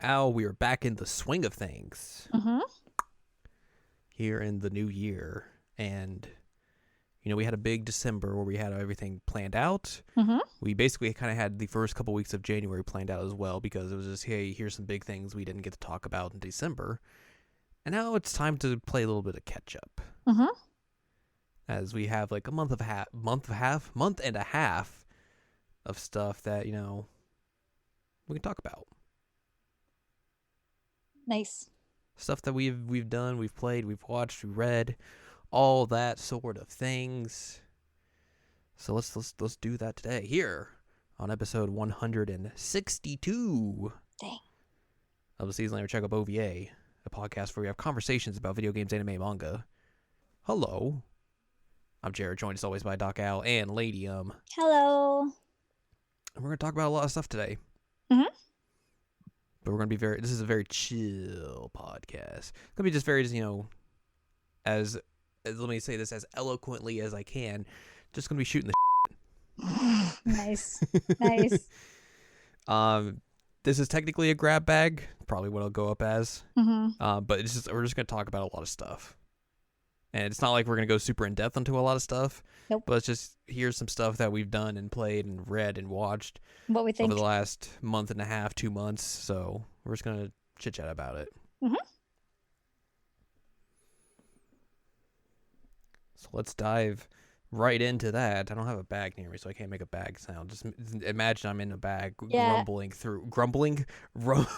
Al. We are back in the swing of things here in the new year. And, we had a big December where we had everything planned out. We basically kind of had the first couple weeks of January planned out as well because it was just, hey, here's some big things we didn't get to talk about in December. And now it's time to play a little bit of catch up. As we have like a month and a half of stuff that, we can talk about. Nice. Stuff that we've done, we've played, we've watched, we read, all that sort of things. So let's do that today here on episode 162 of the Season Checkup OVA, a podcast where we have conversations about video games, anime, manga. Hello, I'm Jared, joined as always by Doc Al and Ladium. Hello. And we're gonna talk about a lot of stuff today. But we're going to be this is a very chill podcast. It's going to be just very, as let me say this as eloquently as I can, just going to be shooting the Nice. Nice. This is technically a grab bag, probably what it'll go up as. But we're just going to talk about a lot of stuff. And it's not like we're going to go super in depth into a lot of stuff. Nope. But it's just, here's some stuff that we've done and played and read and watched What we think over the last month and a half, 2 months. So we're just going to chit chat about it. So let's dive right into that. I don't have a bag near me, so I can't make a bag sound. Just imagine I'm in a bag,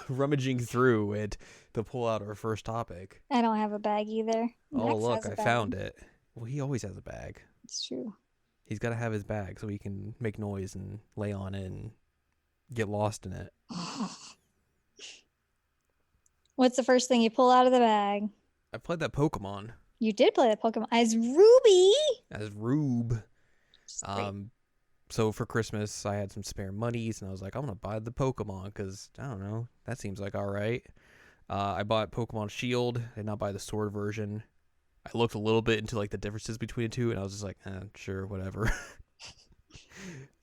rummaging through it to pull out our first topic. I don't have a bag either. Oh, look, I found it. Well, he always has a bag. It's true. He's got to have his bag so he can make noise and lay on it and get lost in it. What's the first thing you pull out of the bag? I played that Pokemon. You did play that Pokemon as Ruby. As Rube. So for Christmas, I had some spare monies, and I was like, I'm going to buy the Pokemon, because, I don't know, that seems like all right. I bought Pokemon Shield. I did not buy the Sword version. I looked a little bit into, like, the differences between the two, and I was just like, sure, whatever.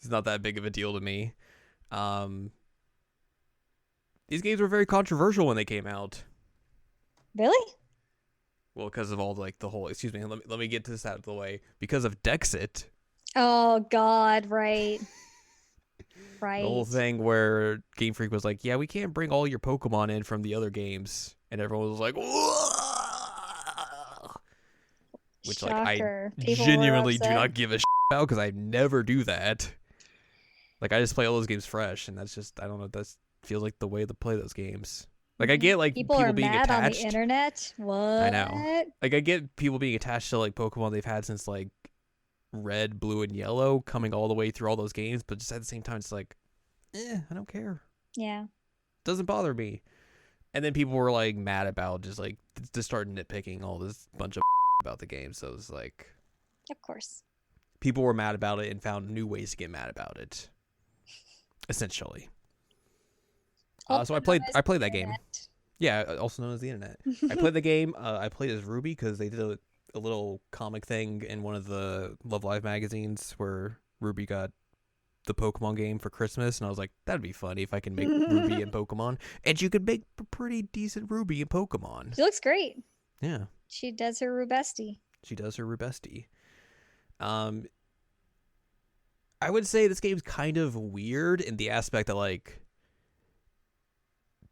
It's not that big of a deal to me. These games were very controversial when they came out. Really? Well, because of all, like, the whole... Excuse me, let me get this out of the way. Because of Dexit... Oh, God, right. Right. The whole thing where Game Freak was like, yeah, we can't bring all your Pokemon in from the other games. And everyone was like, whoa! Which, Shocker. like, I People genuinely do not give a shit about because I never do that. Like, I just play all those games fresh, and that's just, I don't know, that feels like the way to play those games. Like, I get, like, people are being mad attached. On the internet? What? I know. Like, I get people being attached to, like, Pokemon they've had since, like, Red, Blue, and Yellow, coming all the way through all those games, but just at the same time, it's like, I don't care. Yeah. Doesn't bother me. And then people were like mad about just start nitpicking all this bunch of about the game. So it's like, of course, people were mad about it and found new ways to get mad about it. Essentially. So I played that game. Yeah, also known as the internet. I played the game. I played as Ruby because they did a little comic thing in one of the Love Live magazines where Ruby got the Pokemon game for Christmas, and I was like, that'd be funny if I can make Ruby and Pokemon. And you could make a pretty decent Ruby and Pokemon. She looks great. Yeah. She does her Rubesty. I would say this game's kind of weird in the aspect that, like,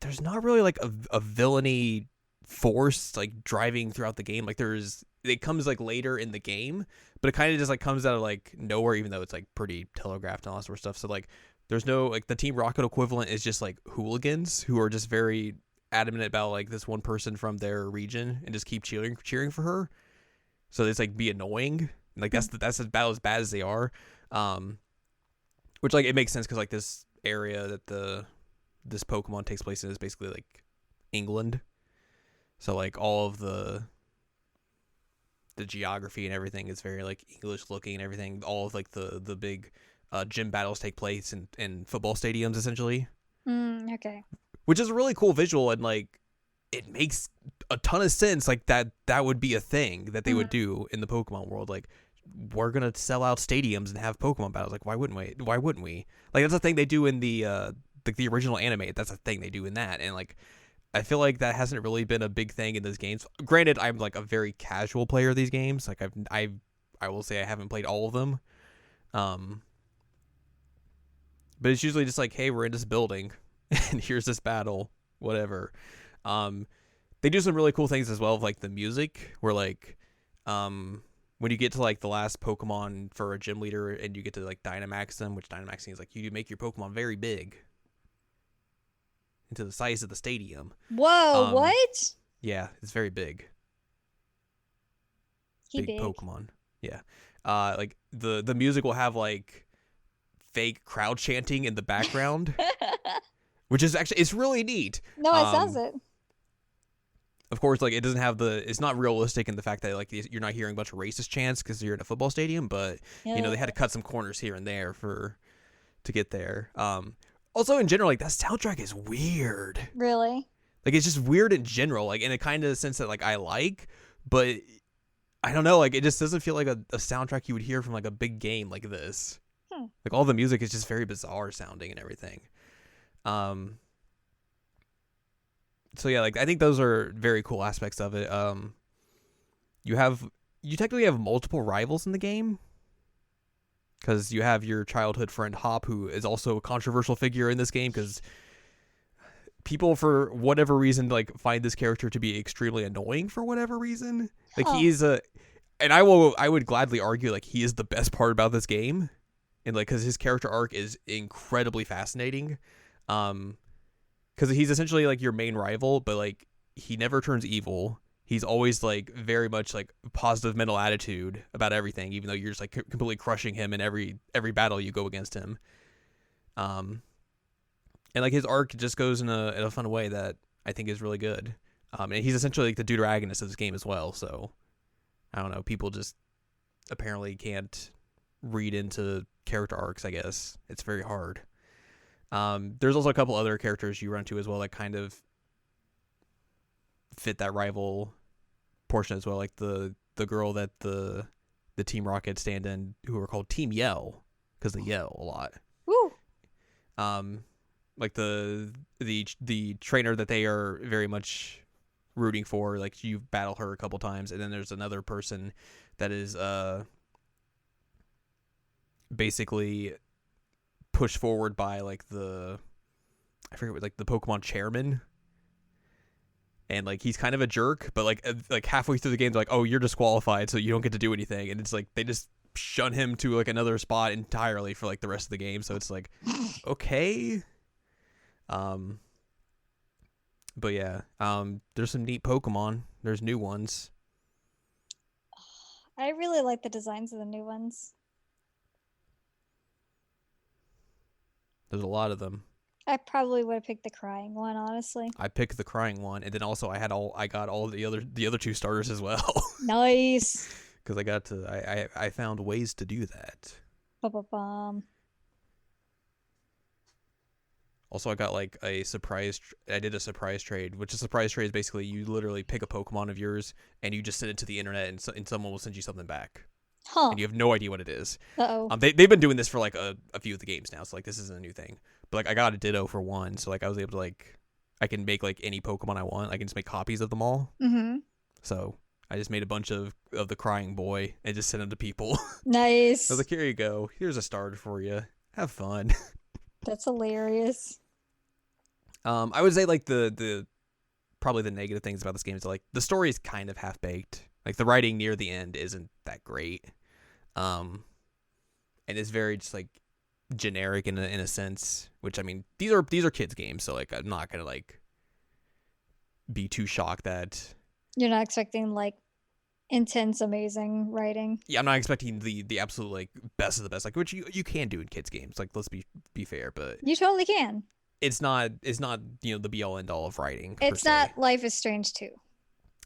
there's not really, like, a villainy force, like, driving throughout the game. Like, it comes, like, later in the game, but it kind of just, like, comes out of, like, nowhere, even though it's, like, pretty telegraphed and all that sort of stuff. So, like, there's no, like, the Team Rocket equivalent is just, like, hooligans who are just very adamant about, like, this one person from their region and just keep cheering for her. So it's, like, be annoying. Like, that's about as bad as they are. Which, like, it makes sense because, like, this area that this Pokemon takes place in is basically, like, England. So, like, all of the geography and everything is very, like, English looking and everything. All of, like, the big gym battles take place in football stadiums, essentially. Okay. Which is a really cool visual, and, like, it makes a ton of sense, like, that would be a thing that they would do in the Pokemon world. Like, we're gonna sell out stadiums and have Pokemon battles. Like, why wouldn't we? Like, that's a thing they do in the like the original anime. That's a thing they do in that, and like I feel like that hasn't really been a big thing in those games. Granted, I'm like a very casual player of these games. Like I will say I haven't played all of them. Um, but it's usually just like, hey, we're in this building, and here's this battle, whatever. Um, they do some really cool things as well, of like the music, where like, when you get to like the last Pokemon for a gym leader, and you get to like Dynamax them, which Dynamaxing is like you make your Pokemon very big into the size of the stadium. Whoa, Um, what? yeah, it's very big. He Big big. Pokemon. Yeah. Like the music will have like fake crowd chanting in the background, which is actually it's really neat. No, it sounds it. Of course, like it doesn't have it's not realistic in the fact that like you're not hearing a bunch of racist chants because you're in a football stadium, but Yeah. they had to cut some corners here and there to get there. Also in general, like that soundtrack is weird. Really? Like it's just weird in general, like in a kind of sense that like I like, but I don't know, like it just doesn't feel like a soundtrack you would hear from like a big game like this. Like all the music is just very bizarre sounding and everything. So yeah, like I think those are very cool aspects of it. You technically have multiple rivals in the game because you have your childhood friend Hop, who is also a controversial figure in this game because people for whatever reason like find this character to be extremely annoying for whatever reason. Like he's and I would gladly argue like he is the best part about this game, and like because his character arc is incredibly fascinating. Because he's essentially like your main rival, but like he never turns evil. He's always like very much like positive mental attitude about everything, even though you're just like completely crushing him in every battle you go against him. And like his arc just goes in a fun way that I think is really good. And he's essentially like the deuteragonist of this game as well. So I don't know, people just apparently can't read into character arcs. I guess it's very hard. There's also a couple other characters you run to as well that kind of fit that rival portion as well, like the girl that the Team Rocket stand in, who are called Team Yell because they yell a lot. Woo. Like the trainer that they are very much rooting for, like you battle her a couple times, and then there's another person that is basically pushed forward by like I forget what, like the Pokemon chairman, and like he's kind of a jerk, but like halfway through the game they're like, oh, you're disqualified, so you don't get to do anything, and it's like they just shun him to like another spot entirely for like the rest of the game. So it's like okay. But yeah, there's some neat Pokemon. There's new ones. I really like the designs of the new ones. There's a lot of them. I probably would have picked the crying one, honestly. I picked the crying one, and then also I got all the other two starters as well. Nice. Because I found ways to do that. Ba-ba-bum. Also, I got like I did a surprise trade, which a surprise trade is basically you literally pick a Pokemon of yours and you just send it to the internet, and someone will send you something back. Huh. And you have no idea what it is. Uh-oh. They've been doing this for like a few of the games now, so like this isn't a new thing. But like I got a Ditto for one, so like I was able to like I can make like any Pokemon I want. I can just make copies of them all. Mm-hmm. So I just made a bunch of the crying boy and just sent them to people. Nice. I was like, here you go. Here's a starter for you. Have fun. That's hilarious. I would say like the probably the negative things about this game is like the story is kind of half baked. Like the writing near the end isn't that great. And it's very just like generic in a sense, which I mean these are kids games, so like I'm not gonna like be too shocked that You're not expecting like intense, amazing writing. yeah, I'm not expecting the absolute like best of the best, like which you can do in kids games. Like let's be fair, but You totally can. it's not the be all end all of writing. It's not Life is Strange 2.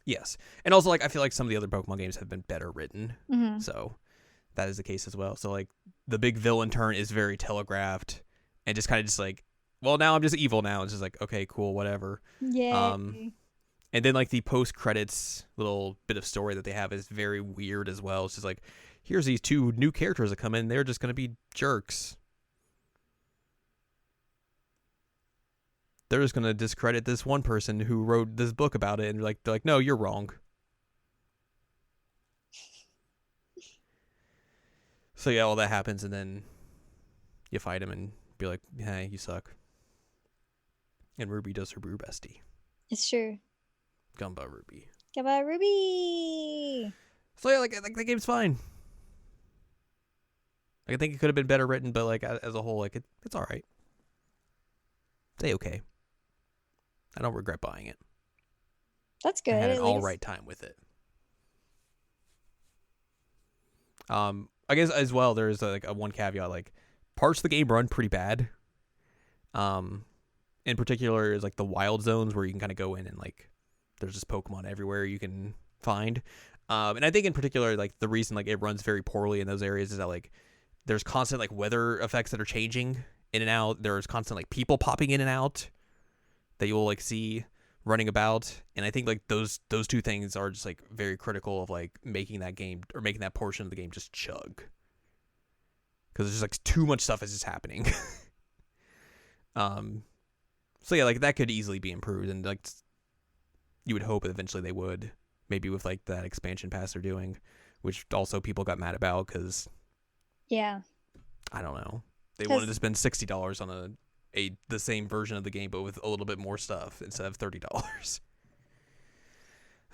Yes, and also like I feel like some of the other Pokemon games have been better written, Mm-hmm. so that is the case as well. So like the big villain turn is very telegraphed and just kind of just like, well, now I'm just evil now. It's just like, okay, cool, whatever. Yeah. And then like the post credits little bit of story that they have is very weird as well. It's just like, here's these two new characters that come in. They're just gonna be jerks. they're just gonna discredit this one person who wrote this book about it, and they're like, no, you're wrong. So yeah, all that happens, and then you fight him and be like, hey, you suck. And Ruby does her brew bestie. It's true. Gumba Ruby. Goodbye, Ruby. So yeah, like the game's fine. Like, I think it could have been better written, but like as a whole, like it's all right. It's okay. I don't regret buying it. That's good. I had an at all least. right time with it. I guess as well, there's like a one caveat. Like, parts of the game run pretty bad. In particular, is like the wild zones where you can kind of go in and like there's just Pokemon everywhere you can find. And I think in particular, like the reason like it runs very poorly in those areas is that like there's constant like weather effects that are changing in and out. There's constant like people popping in and out that you'll like see running about, and I think like those two things are just like very critical of like making that game or making that portion of the game just chug, because there's just like too much stuff is just happening. So yeah, like that could easily be improved, and like you would hope eventually they would, maybe with like that expansion pass they're doing, which also people got mad about because Yeah. I don't know, they wanted to spend $60 on the same version of the game but with a little bit more stuff instead of $30.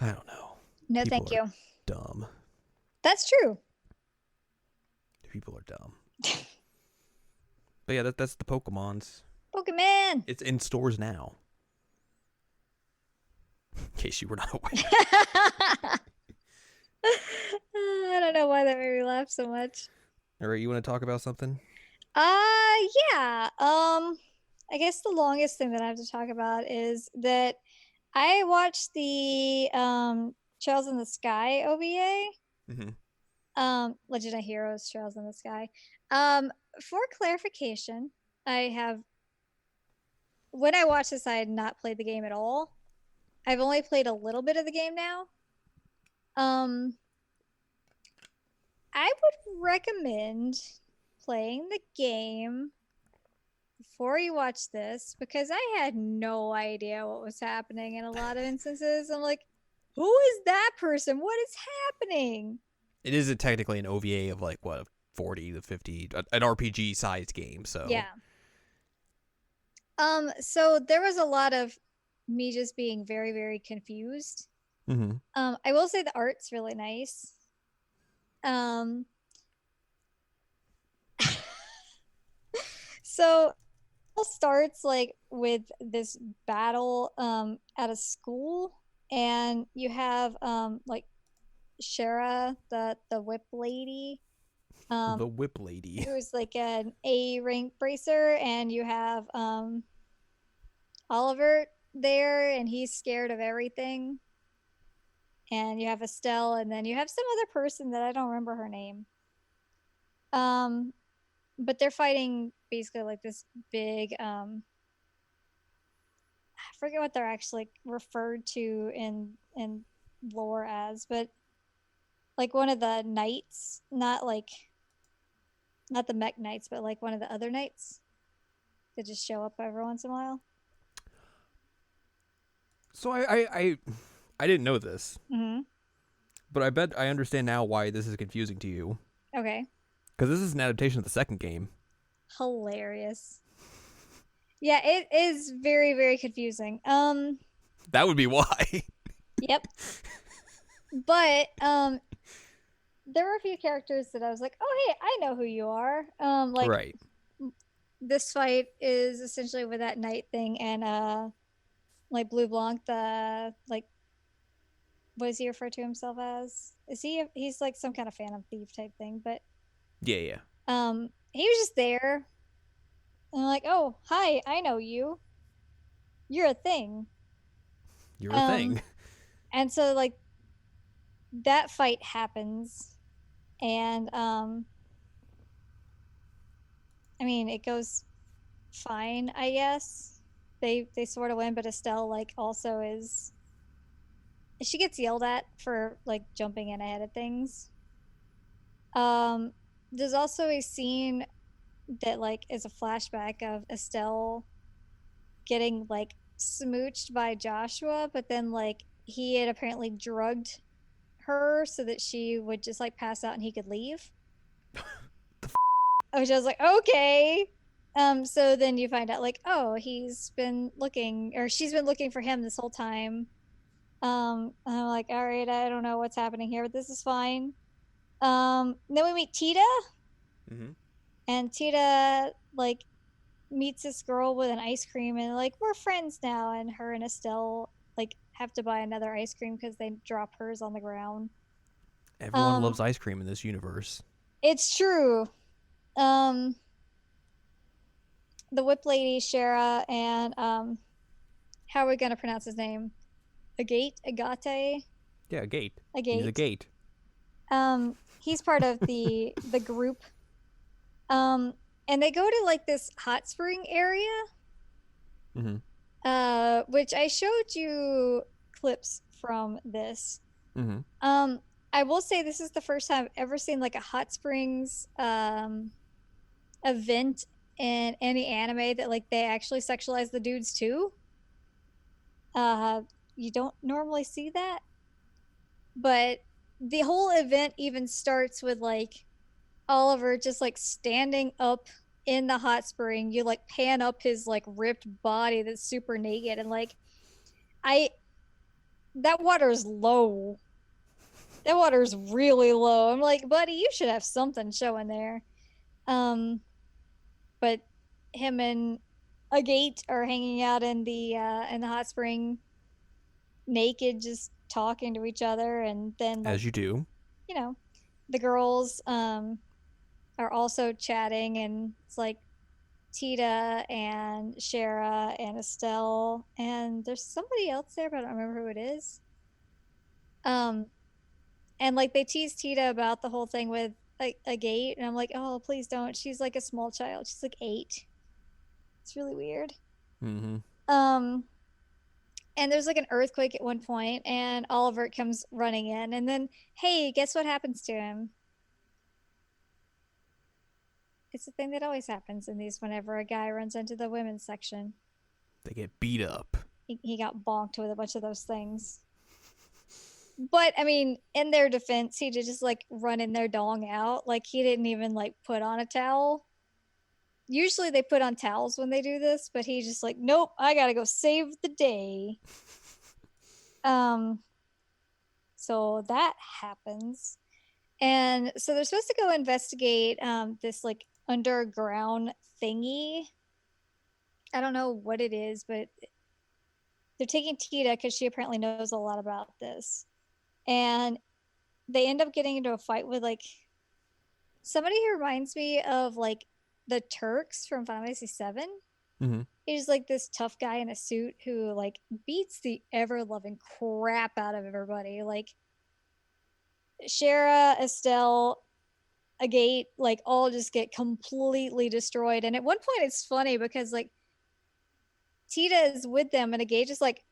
I don't know. No, People thank you. Dumb. That's true. People are dumb. But yeah, that's the Pokemons. Pokemon. It's in stores now. In case you were not aware. I don't know why that made me laugh so much. All right, you want to talk about something? Yeah. I guess the longest thing that I have to talk about is that I watched the Trails in the Sky OVA. Legend of Heroes Trails in the Sky. For clarification, when I watched this, I had not played the game at all. I've only played a little bit of the game now. I would recommend playing the game before you watch this, because I had no idea what was happening in a lot of instances. I'm like, who is that person? What is happening? It is technically an OVA of like what, 40 to 50, an RPG sized game. So yeah. So there was a lot of me just being very, very confused. I will say the art's really nice. So it all starts like with this battle at a school, and you have like Shara, the whip lady. the whip lady. Who's like an A rank bracer, and you have Oliver there, and he's scared of everything. And you have Estelle, and then you have some other person that I don't remember her name. But they're fighting basically like this big I forget what they're actually referred to in lore as, but like one of the knights, not the mech knights, but like one of the other knights that just show up every once in a while. So I didn't know this, but I bet I understand now why this is confusing to you. Okay. Because this is an adaptation of the second game. Hilarious. Yeah, it is very, very confusing. That would be why. Yep. But there were a few characters that I was like, oh hey, I know who you are. Like right. This fight is essentially with that knight thing, and like Blue Blanc, the like, what does he refer to himself as? He's like some kind of phantom thief type thing, but yeah. He was just there. And I'm like, oh, hi, I know you. You're a thing. You're a thing. And so like that fight happens, and I mean it goes fine, I guess. They sort of win, but Estelle like also she gets yelled at for like jumping in ahead of things. There's also a scene that like is a flashback of Estelle getting like smooched by Joshua, but then like he had apparently drugged her so that she would just like pass out and he could leave. Which I was like, okay. So then you find out like, oh, he's been looking or she's been looking for him this whole time. And I'm like, all right, I don't know what's happening here, but this is fine. Then we meet Tita, Mm-hmm. and Tita like meets this girl with an ice cream, and like we're friends now. And her and Estelle like have to buy another ice cream because they drop hers on the ground. Everyone Um, loves ice cream in this universe. it's true. Um, the whip lady Shara and how are we gonna pronounce his name? Agate, Yeah, a gate. He's a Agate. gate. He's part of the group. Um, and they go to like this hot spring area, Mm-hmm. which I showed you clips from this. Mm-hmm. Um, I will say this is the first time I've ever seen like a hot springs event in any anime that like they actually sexualize the dudes too. Uh, you don't normally see that, but the whole event even starts with like Oliver just like standing up in the hot spring. You like pan up his like ripped body that's super naked, and like I that water is low. That water is really low. I'm like, buddy, you should have something showing there. Um, but him and Agate are hanging out in the hot spring naked, just talking to each other, and then like As you do. you know, the girls are also chatting, and it's like Tita and Shara and Estelle, and there's somebody else there, but I don't remember who it is. Um, and like they tease Tita about the whole thing with a gate, and I'm like, oh, please don't. She's like a small child. She's like 8. It's really weird. Mm-hmm. Um, and there's like an earthquake at one point, and Oliver comes running in, and then hey, guess what happens to him? It's the thing that always happens in these whenever a guy runs into the women's section. They get beat up. He got bonked with a bunch of those things. But I mean, in their defense, he did just like run in their dong out. Like he didn't even like put on a towel. Usually they put on towels when they do this, but he just like, nope, I gotta go save the day. Um, so that happens. And so they're supposed to go investigate this like underground thingy. I don't know what it is, but they're taking Tita because she apparently knows a lot about this. And they end up getting into a fight with like somebody who reminds me of like the Turks from Final Fantasy VII. Mm-hmm. He's like this tough guy in a suit who like beats the ever loving crap out of everybody. Like Shara, Estelle, Agate, like all just get completely destroyed. And at one point, it's funny because like Tita is with them, and Agate just like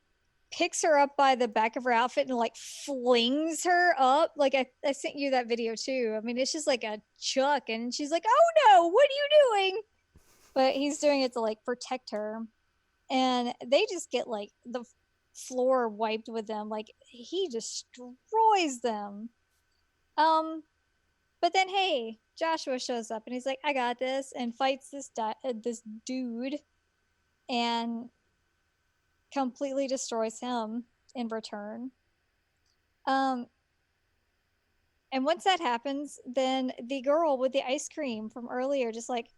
picks her up by the back of her outfit and like flings her up. Like I sent you that video too. I mean, it's just like a chuck, and she's like, "Oh no, what are you doing?" But he's doing it to like protect her, and they just get like the floor wiped with them. Like he destroys them. Um, but then hey, Joshua shows up and he's like, "I got this," and fights this dude, and completely destroys him in return. Um, and once that happens, then the girl with the ice cream from earlier just like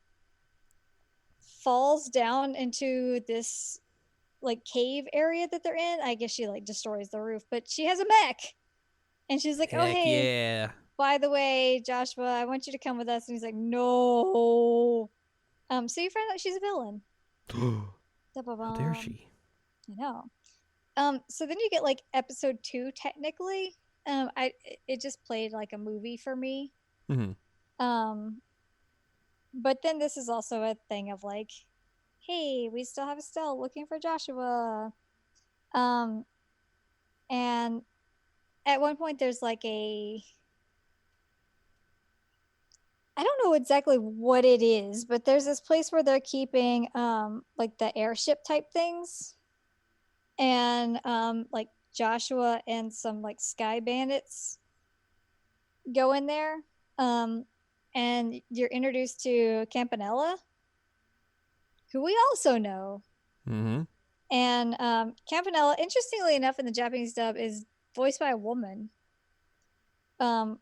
falls down into this like cave area that they're in. I guess she like destroys the roof, but she has a mech. And she's like, "Oh, Heck hey, yeah. by the way, Joshua, I want you to come with us." And he's like, "No." So you find out she's a villain. How dare Da-ba-bum. she? I know. So then you get like episode 2 technically. I it just played like a movie for me. Mm-hmm. Um, but then this is also a thing of like, hey, we still have Estelle looking for Joshua. Um, and at one point there's like a I don't know exactly what it is, but there's this place where they're keeping like the airship type things, and like Joshua and some like sky bandits go in there. Um and you're introduced to Campanella, who we also know. Mm-hmm. And Campanella, interestingly enough, in the Japanese dub, is voiced by a woman. Um,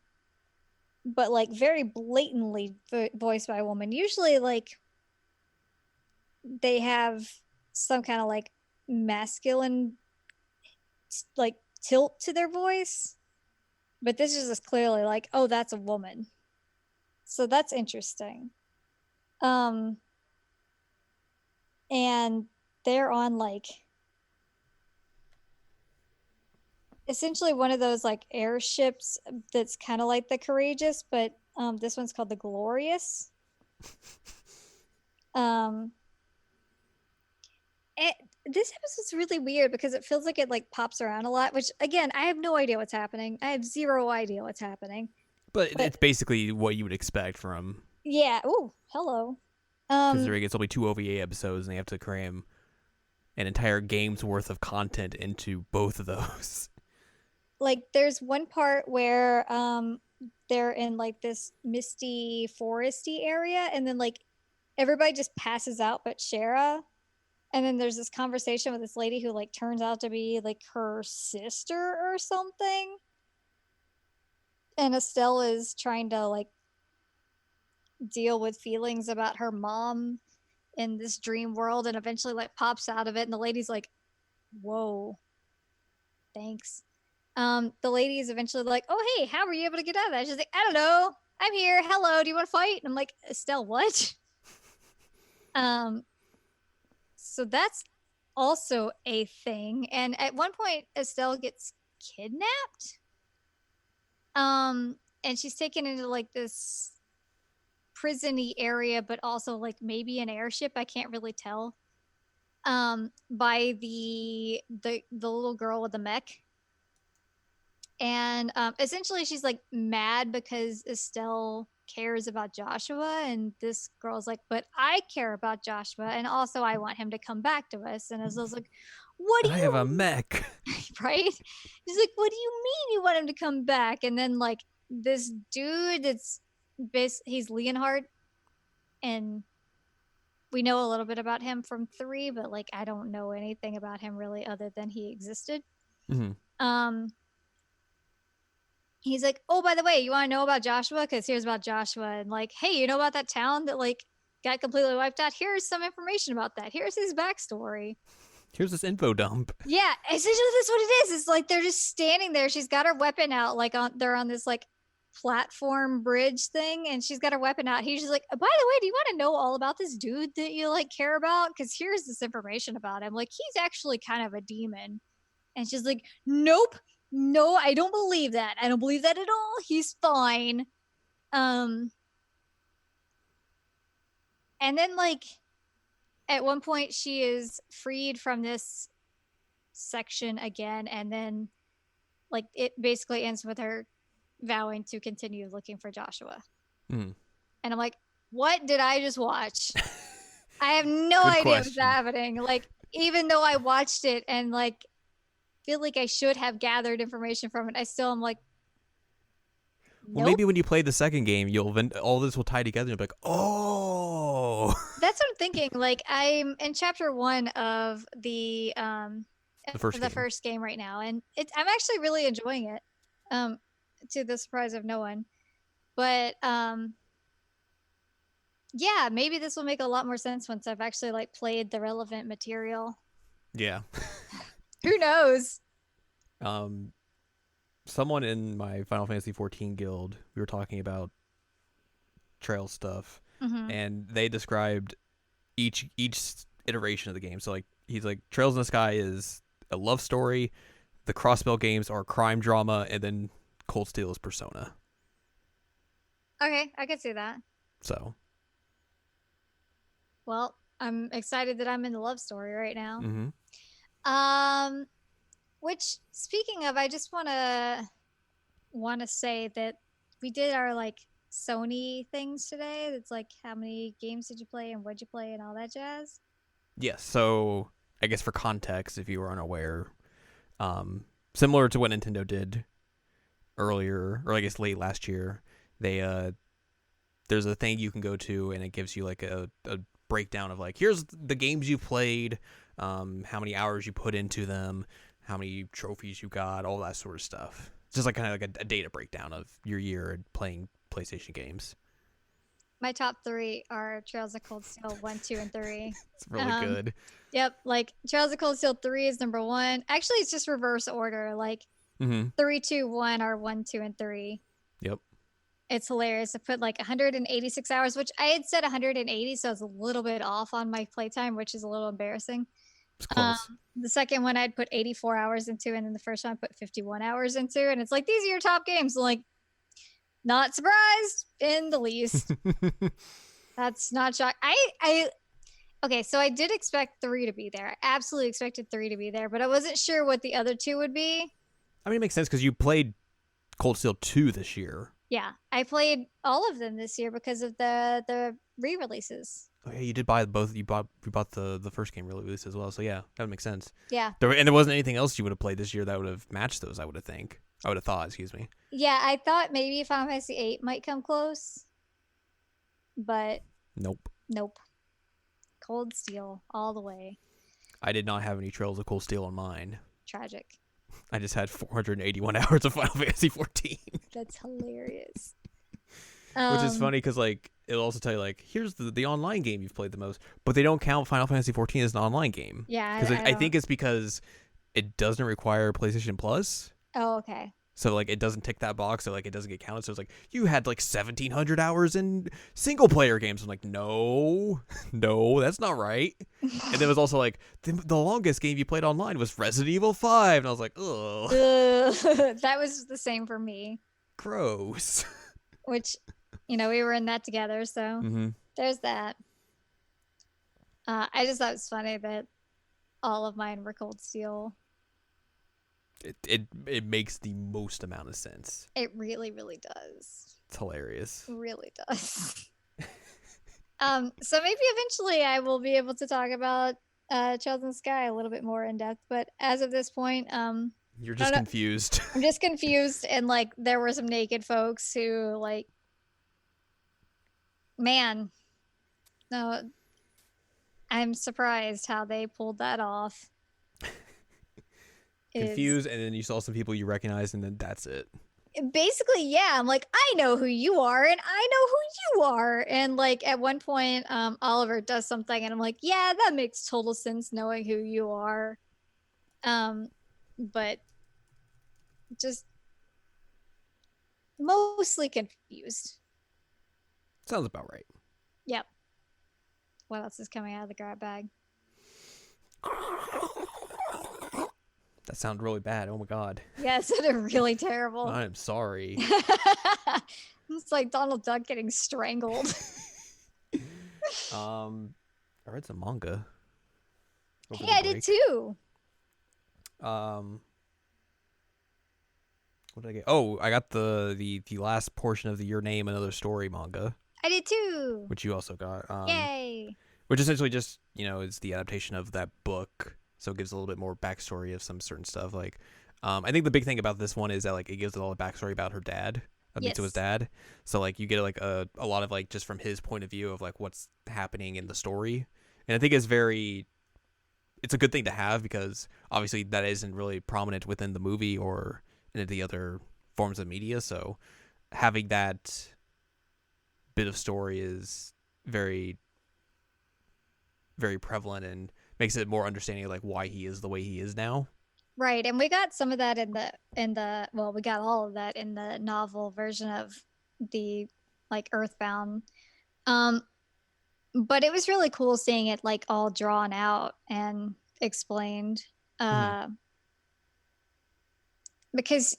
but like very blatantly voiced by a woman. Usually, like they have some kind of like masculine like tilt to their voice, but this is just clearly like, oh, that's a woman. So that's interesting. Um, and they're on like essentially one of those like airships that's kind of like the Courageous, but this one's called the Glorious. Um, it, this episode's really weird because it feels like it like pops around a lot, which again, I have no idea what's happening. I have zero idea what's happening. But But it's basically what you would expect from, yeah, oh, hello. Um, considering it's only 2 OVA episodes and they have to cram an entire game's worth of content into both of those. like there's one part where they're in like this misty foresty area, and then like everybody just passes out but Shara. And then there's this conversation with this lady who like turns out to be like her sister or something. And Estelle is trying to like deal with feelings about her mom in this dream world, and eventually like pops out of it, and the lady's like, whoa, thanks. The lady is eventually like, oh hey, how were you able to get out of that? She's like, I don't know, I'm here, hello, do you want to fight? And I'm like, Estelle, what? um so that's also a thing. And at one point Estelle gets kidnapped, and she's taken into like this prisony area, but also like maybe an airship, I can't really tell, by the little girl with the mech. And essentially she's like mad because Estelle cares about Joshua, and this girl's like, but I care about Joshua, and also I want him to come back to us. And Estelle's like, what do And I have a you mech. right? She's like, what do you mean you want him to come back? And then like this dude that's he's Leonhard, and we know a little bit about him from 3, but like I don't know anything about him really other than he existed. Mm-hmm. Um he's like, oh, by the way, you want to know about Joshua? Because here's about Joshua. And like, hey, you know about that town that like got completely wiped out? Here's some information about that. Here's his backstory. Here's this info dump. Yeah, essentially that's what it is. It's like they're just standing there. She's got her weapon out, like they're on this like platform bridge thing, and she's got her weapon out. He's just like, by the way, do you want to know all about this dude that you like care about? Because here's this information about him. Like he's actually kind of a demon. And she's like, nope, no, I don't believe that. I don't believe that at all. He's fine. Um, and then like at one point she is freed from this section again, and then like it basically ends with her vowing to continue looking for Joshua. Mm. And I'm like, what did I just watch? I have no Good idea what's question. happening. Like, even though I watched it and like feel like I should have gathered information from it, I still am like, Well, nope. maybe when you play the second game, all this will tie together and you'll be like, oh. That's what I'm thinking. Like, I'm in chapter 1 The first the game. first game right now, and I'm actually really enjoying it. Um, to the surprise of no one. But yeah, maybe this will make a lot more sense once I've actually like played the relevant material. Yeah. Who knows? Um, someone in my Final Fantasy 14 guild, we were talking about trail stuff, Mm-hmm. and they described each iteration of the game. So like he's like, Trails in the Sky is a love story, the Crossbell games are crime drama, and then Cold Steel is Persona. Okay, I could see that. So. Well, I'm excited that I'm in the love story right now. Mm-hmm. Um, which speaking of, I just want to say that we did our like Sony things today. That's like how many games did you play and what'd you play and all that jazz. Yes. So I guess for context, if you were unaware, similar to what Nintendo did earlier, or I guess late last year, they there's a thing you can go to and it gives you like a breakdown of like here's the games you played, how many hours you put into them, how many trophies you got, all that sort of stuff. It's just like kind of like a data breakdown of your year playing PlayStation games. My top three are Trails of Cold Steel 1, 2, and 3. It's really good. Yep, like Trails of Cold Steel 3 is number one. Actually, it's just reverse order. Like Mm-hmm. 3, 2, 1 are 1, 2, and 3. Yep. It's hilarious. I put like 186 hours, which I had said 180, so it's a little bit off on my playtime, which is a little embarrassing. It's close. The second one I'd put 84 hours into, and then the first one I put 51 hours into, and it's like these are your top games. I'm like, not surprised in the least. That's not shock. Okay, so I did expect 3 to be there. I absolutely expected 3 to be there, but I wasn't sure what the other 2 would be. I mean, it makes sense because you played Cold Steel 2 this year. Yeah, I played all of them this year because of the re-releases. Oh yeah, you did buy both. You bought the first game release as well. So yeah, that would make sense. Yeah. And there wasn't anything else you would have played this year that would have matched those. I would have thought. Excuse me. Yeah, I thought maybe Final Fantasy VIII might come close, but Nope. nope. Cold Steel all the way. I did not have any Trails of Cold Steel on mine. Tragic. I just had 481 hours of Final Fantasy 14. That's hilarious. Which is funny because like it'll also tell you like here's the online game you've played the most, but they don't count Final Fantasy 14 as an online game. Yeah, because I think it's because it doesn't require PlayStation Plus. Oh, okay. So like it doesn't tick that box, so like it doesn't get counted. So it's like you had like 1,700 hours in single player games. I'm like, no, that's not right. And there was also like the longest game you played online was Resident Evil 5, and I was like, ugh, That was the same for me. Gross. Which, we were in that together, so there's that. I just thought it was funny that all of mine were Cold Steel. It makes the most amount of sense. It really, really does. It's hilarious. It really does. So maybe eventually I will be able to talk about Child in the Sky a little bit more in depth, but as of this point, you're just confused. I'm just confused, and like there were some naked folks who like, man, no, I'm surprised how they pulled that off. Confused, and then you saw some people you recognized, and then that's it. Basically, yeah. I'm like, I know who you are, and I know who you are. And like at one point, Oliver does something, and I'm like, yeah, that makes total sense knowing who you are. But just mostly confused. Sounds about right. Yep. What else is coming out of the grab bag? That sounded really bad. Oh my god. Yeah, it sounded really terrible. I'm sorry. It's like Donald Duck getting strangled. I read some manga. Hey, I did too. What did I get? Oh, I got the last portion of the Your Name Another Story manga. I did too. Which you also got. Yay. Which essentially just, is the adaptation of that book. So it gives a little bit more backstory of some certain stuff. Like, I think the big thing about this one is that like it gives a lot of backstory about her dad, Mitsuo's dad. So like you get like a lot of like just from his point of view of like what's happening in the story, and I think it's a good thing to have because obviously that isn't really prominent within the movie or in the other forms of media. So having that bit of story is very, very prevalent and makes it more understanding of like why he is the way he is now. Right, and we got some of that in the we got all of that in the novel version of the like Earthbound. But it was really cool seeing it like all drawn out and explained. Because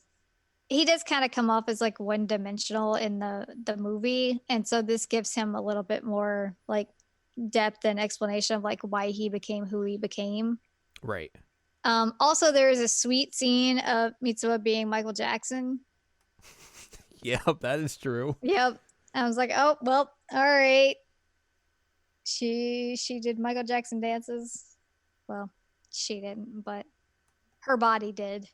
he does kind of come off as like one-dimensional in the movie, and so this gives him a little bit more like depth and explanation of like why he became who he became. Right. Also, there is a sweet scene of Mitsuo being Michael Jackson. Yep, that is true. Yep. I was like, oh well, all right. She did Michael Jackson dances. Well, she didn't, but her body did.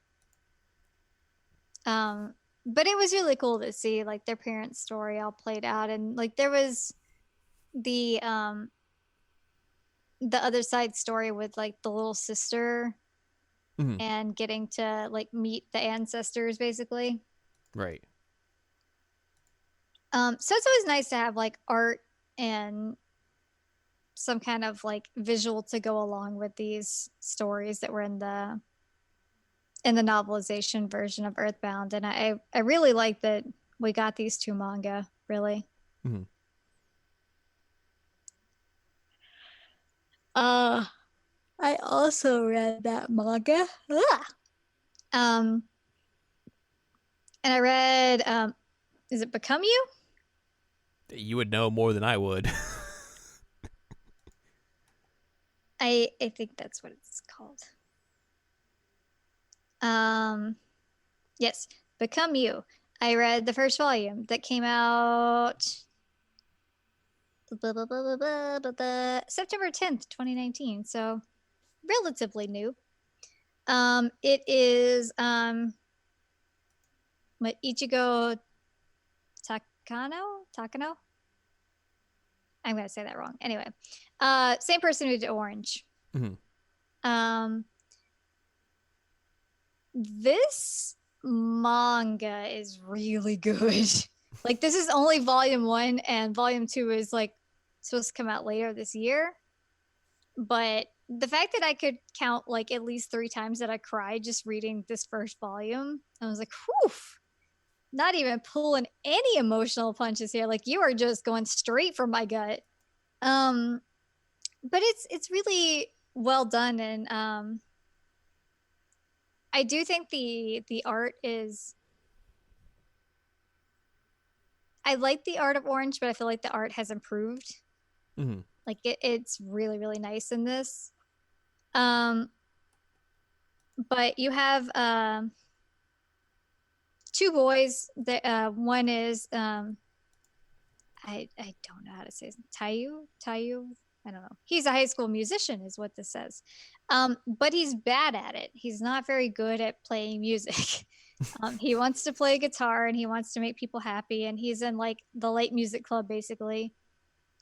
Um, but it was really cool to see like their parents' story all played out, and like there was the um the other side story with like the little sister Hmm. and getting to like meet the ancestors basically. Right. So it's always nice to have like art and some kind of like visual to go along with these stories that were in the novelization version of Earthbound, and I really like that we got these two manga. Really, Hmm. uh, I also read that manga. Ah! Um, and I read is it Become You? You would know more than I would. I think that's what it's called. Um, yes, Become You. I read the first volume that came out September 10th, 2019. So relatively new. It is what Ichigo Takano. I'm gonna say that wrong. Anyway, same person who did Orange. Hmm. Um, this manga is really good. Like this is only volume one, and volume two is like supposed to come out later this year. But the fact that I could count like at least 3 times that I cried just reading this first volume, I was like, whew, not even pulling any emotional punches here. Like you are just going straight for my gut. Um, but it's really well done, and I do think the art is. I like the art of Orange, but I feel like the art has improved. Hmm. Like it's really really nice in this. Um, but you have 2 boys. That one is I don't know how to say his Tayu. I don't know. He's a high school musician, is what this says. But he's bad at it. He's not very good at playing music. He wants to play guitar and he wants to make people happy, and he's in like the light music club basically.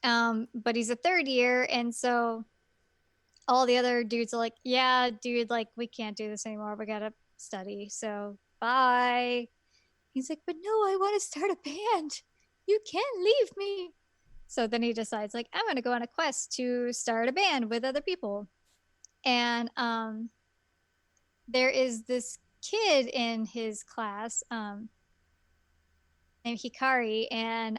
But he's a third year, and so all the other dudes are like, "Yeah, dude, like we can't do this anymore. We gotta study. So bye." He's like, "But no, I want to start a band. You can't leave me." So then he decides, like, I'm gonna go on a quest to start a band with other people. And there is this kid in his class named Hikari, and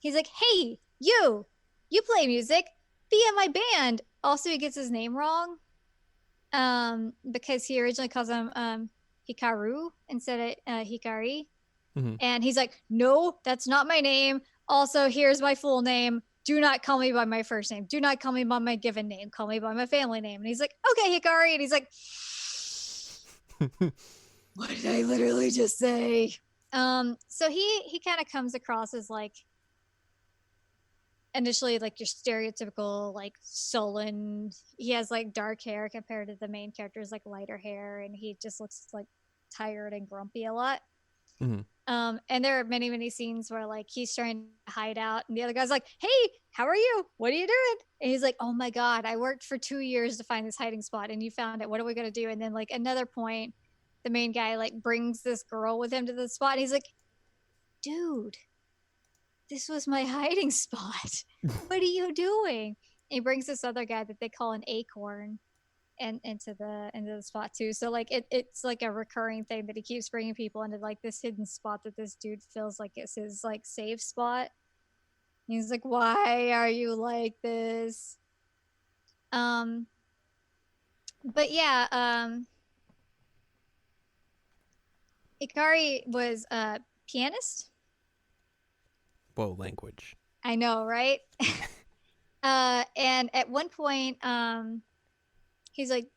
he's like, "Hey, you play music, be in my band." Also, he gets his name wrong because he originally calls him Hikaru instead of Hikari. Hmm. And he's like, "No, that's not my name. Also, here's my full name. Do not call me by my first name. Do not call me by my given name. Call me by my family name." And he's like, "Okay, Hikari." And he's like, "What did I literally just say?" So he kind of comes across as like initially like your stereotypical like sullen. He has like dark hair compared to the main character's like lighter hair, and he just looks like tired and grumpy a lot. Hmm. And there are many, many scenes where like he's trying to hide out, and the other guy's like, "Hey, how are you? What are you doing?" And he's like, "Oh my god, I worked for 2 years to find this hiding spot, and you found it. What are we gonna do?" And then like another point, the main guy like brings this girl with him to the spot. And he's like, "Dude, this was my hiding spot. What are you doing?" And he brings this other guy that they call an acorn and into the spot too. So like it's like a recurring thing that he keeps bringing people into like this hidden spot that this dude feels like it's his like safe spot. He's like, "Why are you like this?" Um, but yeah, Ikari was a pianist. Whoa, language. I know, right? And at one point, he's like,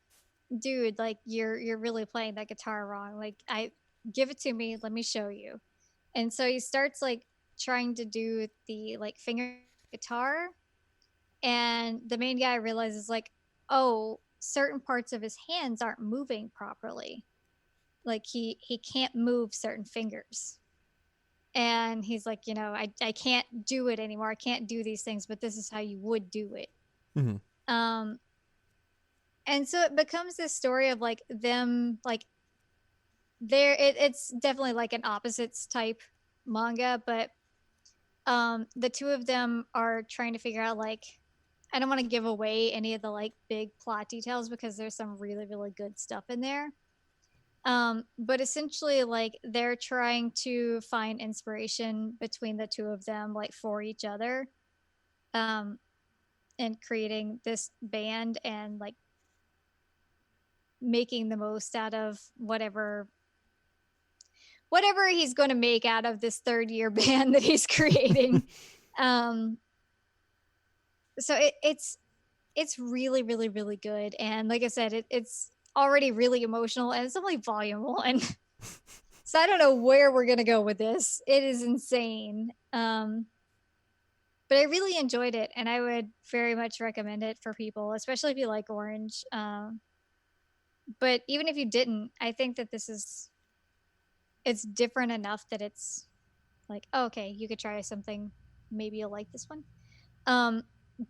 "Dude, like you're really playing that guitar wrong. Like I give it to me, let me show you." And so he starts like trying to do the like finger guitar, and the main guy realizes like, oh, certain parts of his hands aren't moving properly. Like he can't move certain fingers. And he's like, I can't do it anymore. I can't do these things, but this is how you would do it. Mm-hmm. Um and so it becomes this story of like them like it's definitely like an opposites type manga, but the two of them are trying to figure out like, I don't want to give away any of the like big plot details because there's some really really good stuff in there. But essentially like they're trying to find inspiration between the two of them like for each other, um and creating this band and like making the most out of whatever he's going to make out of this third year band that he's creating. um so it's really really really good, and like I said, it's already really emotional, and it's only volume 1. So I don't know where we're going to go with this. It is insane. But I really enjoyed it, and I would very much recommend it for people, especially if you like orange. But even if you didn't, I think that it's different enough that it's like, oh, okay, you could try something. Maybe you'll like this one. Um,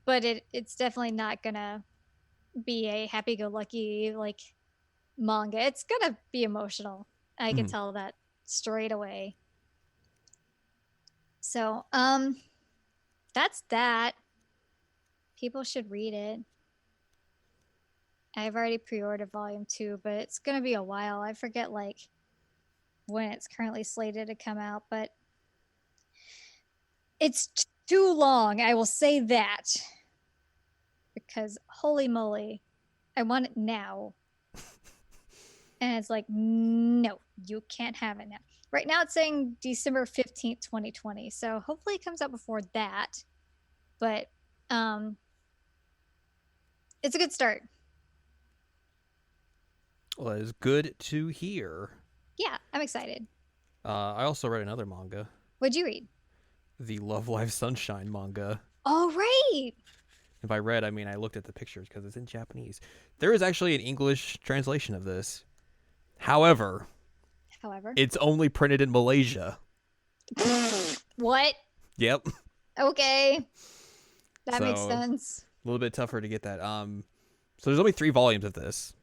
but it's definitely not gonna be a happy-go-lucky like manga. It's gonna be emotional. I can Mm-hmm. tell that straight away. So, that's that. People should read it. I've already pre-ordered volume 2, but it's gonna be a while. I forget like when it's currently slated to come out, but it's too long. I will say that because holy moly, I want it now. And it's like, no, you can't have it now. Right now it's saying December 15th, 2020. So hopefully it comes out before that. But it's a good start. Well, that is good to hear. Yeah, I'm excited. I also read another manga, What'd you read? the Love Live Sunshine manga. All right. If I read, I mean I looked at the pictures because it's in Japanese. There is actually an English translation of this. However, However, it's only printed in Malaysia. what? Yep. Okay, that makes So sense. a little bit tougher to get that. So there's only 3 volumes of this.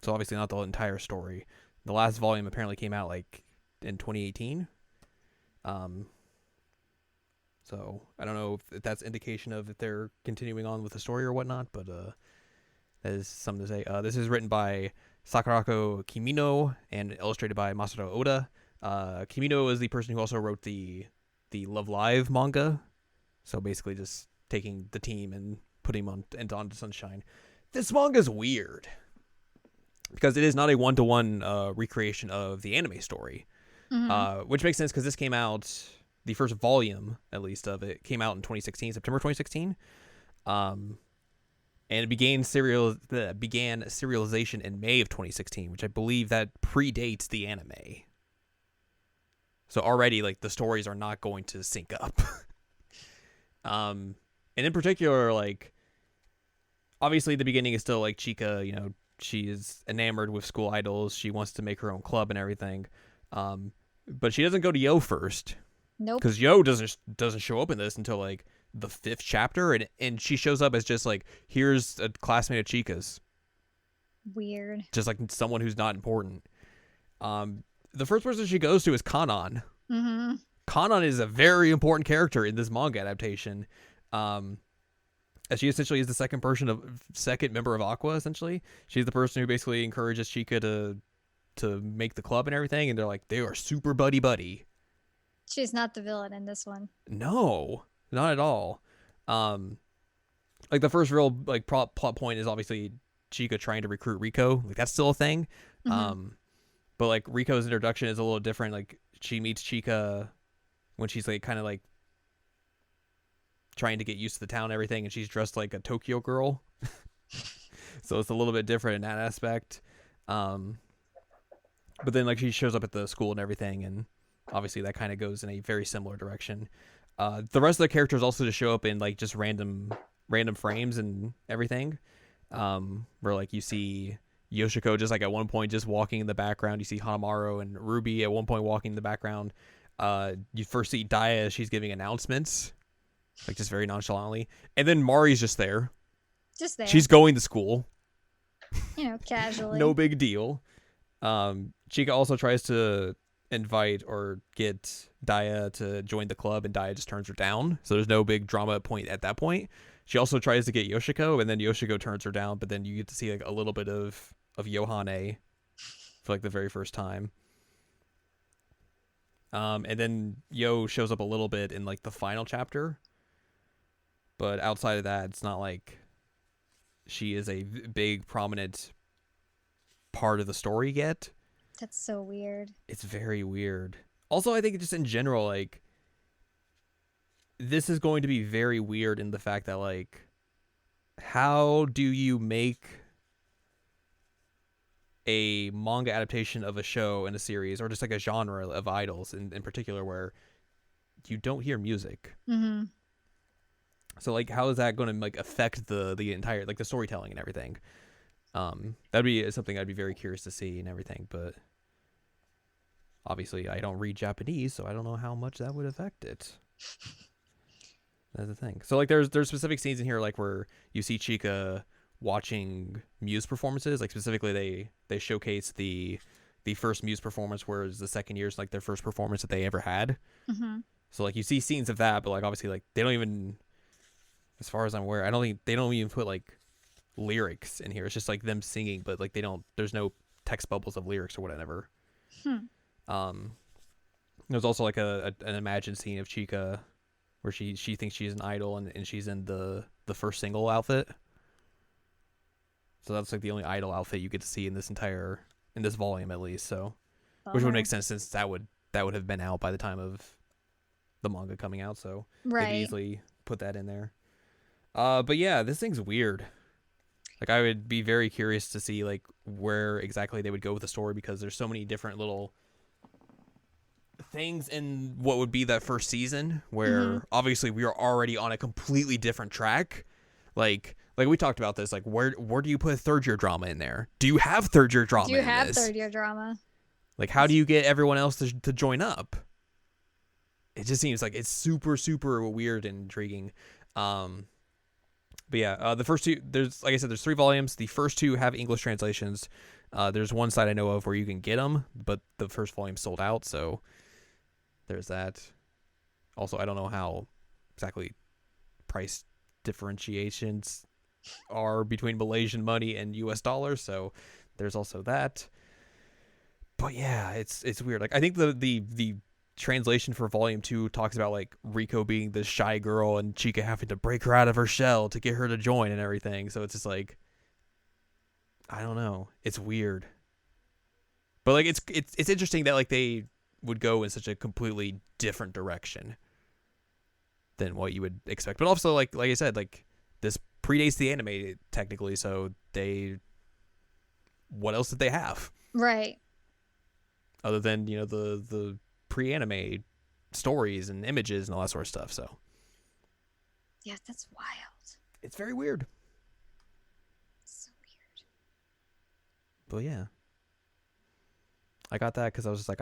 So obviously not the entire story. The last volume apparently came out like in 2018. So I don't know if that's indication of if they're continuing on with the story or whatnot, but that is something to say. This is written by Sakurako Kimino and illustrated by Masato Oda. Kimino is the person who also wrote the Love Live manga. So basically just taking the team and putting them onto Sunshine. This manga is weird because it is not a one-to-one recreation of the anime story, which makes sense because this came out, the first volume at least of it came out in 2016, September 2016, and it began serialization in May of 2016, which I believe that predates the anime. So already like the stories are not going to sync up. And in particular, like obviously the beginning is still like Chika, she is enamored with school idols. She wants to make her own club and everything. But she doesn't go to Yo first. Nope. Because Yo doesn't show up in this until like the 5th chapter, and she shows up as just like, here's a classmate of Chika's. Weird. Just like someone who's not important. The first person she goes to is Kanon. Mm-hmm. Kanon is a very important character in this manga adaptation. As she essentially is the second member of Aqua. Essentially, she's the person who basically encourages Chika to make the club and everything, and they are super buddy. She's not the villain in this one. No, not at all. Like the first real like plot point is obviously Chika trying to recruit Rico. Like that's still a thing. Mm-hmm. But like Rico's introduction is a little different. Like she meets Chika when she's like kind of like trying to get used to the town and everything, and she's dressed like a Tokyo girl. So it's a little bit different in that aspect. But then like she shows up at the school and everything, and obviously that kind of goes in a very similar direction. The rest of the characters also just show up in like just random frames and everything. Where like you see Yoshiko just like at one point just walking in the background. You see Hanamaru and Ruby at one point walking in the background. You first see Daya as she's giving announcements, like just very nonchalantly, and then Mari's just there. Just there. She's going to school. Casually. No big deal. Chica also tries to invite or get Daya to join the club, and Daya just turns her down. So there's no big drama point at that point. She also tries to get Yoshiko, and then Yoshiko turns her down. But then you get to see like a little bit of Yohane for like the very first time. And then Yo shows up a little bit in like the final chapter, but outside of that, it's not like she is a big prominent part of the story yet. That's so weird. It's very weird. Also, I think just in general, like, this is going to be very weird in the fact that, like, how do you make a manga adaptation of a show and a series, or just like a genre of idols in particular, where you don't hear music? Mm-hmm. So, like, how is that going to, like, affect the entire, like, the storytelling and everything? That'd be something I'd be very curious to see and everything, but obviously I don't read Japanese, so I don't know how much that would affect it. That's the thing. So like there's specific scenes in here like where you see Chika watching Muse performances, like specifically they showcase the first Muse performance, whereas the second year's like their first performance that they ever had. Mm-hmm. So like you see scenes of that, but like obviously like they don't even, as far as I'm aware, I don't think they don't even put like lyrics in here. It's just like them singing, but like there's no text bubbles of lyrics or whatever. There's also like an imagined scene of Chika where she thinks she's an idol and she's in the first single outfit. So that's like the only idol outfit you get to see in this volume at least. So which would make sense since that would have been out by the time of the manga coming out. So they could easily put that in there. But yeah, this thing's weird. Like I would be very curious to see like where exactly they would go with the story, because there's so many different little things in what would be that first season where obviously we are already on a completely different track. Like we talked about this, like where do you put third year drama in there? Do you have third year drama? Third year drama? Like how do you get everyone else to join up? It just seems like it's super super weird and intriguing. But yeah, the first two, there's, like I said, there's 3 volumes. The first 2 have English translations. There's one site I know of where you can get them, but the first volume sold out, so there's that. Also, I don't know how exactly price differentiations are between Malaysian money and US dollars, so there's also that. But yeah, it's weird. Like I think the translation for volume 2 talks about like Riko being this shy girl and Chika having to break her out of her shell to get her to join and everything. So it's just like, I don't know. It's weird. But like it's interesting that like they would go in such a completely different direction than what you would expect. But also like I said, like this predates the anime technically, so what else did they have? Right. Other than, the pre-anime stories and images and all that sort of stuff. So yeah, that's wild. It's very weird. So weird. But yeah, I got that because I was just like,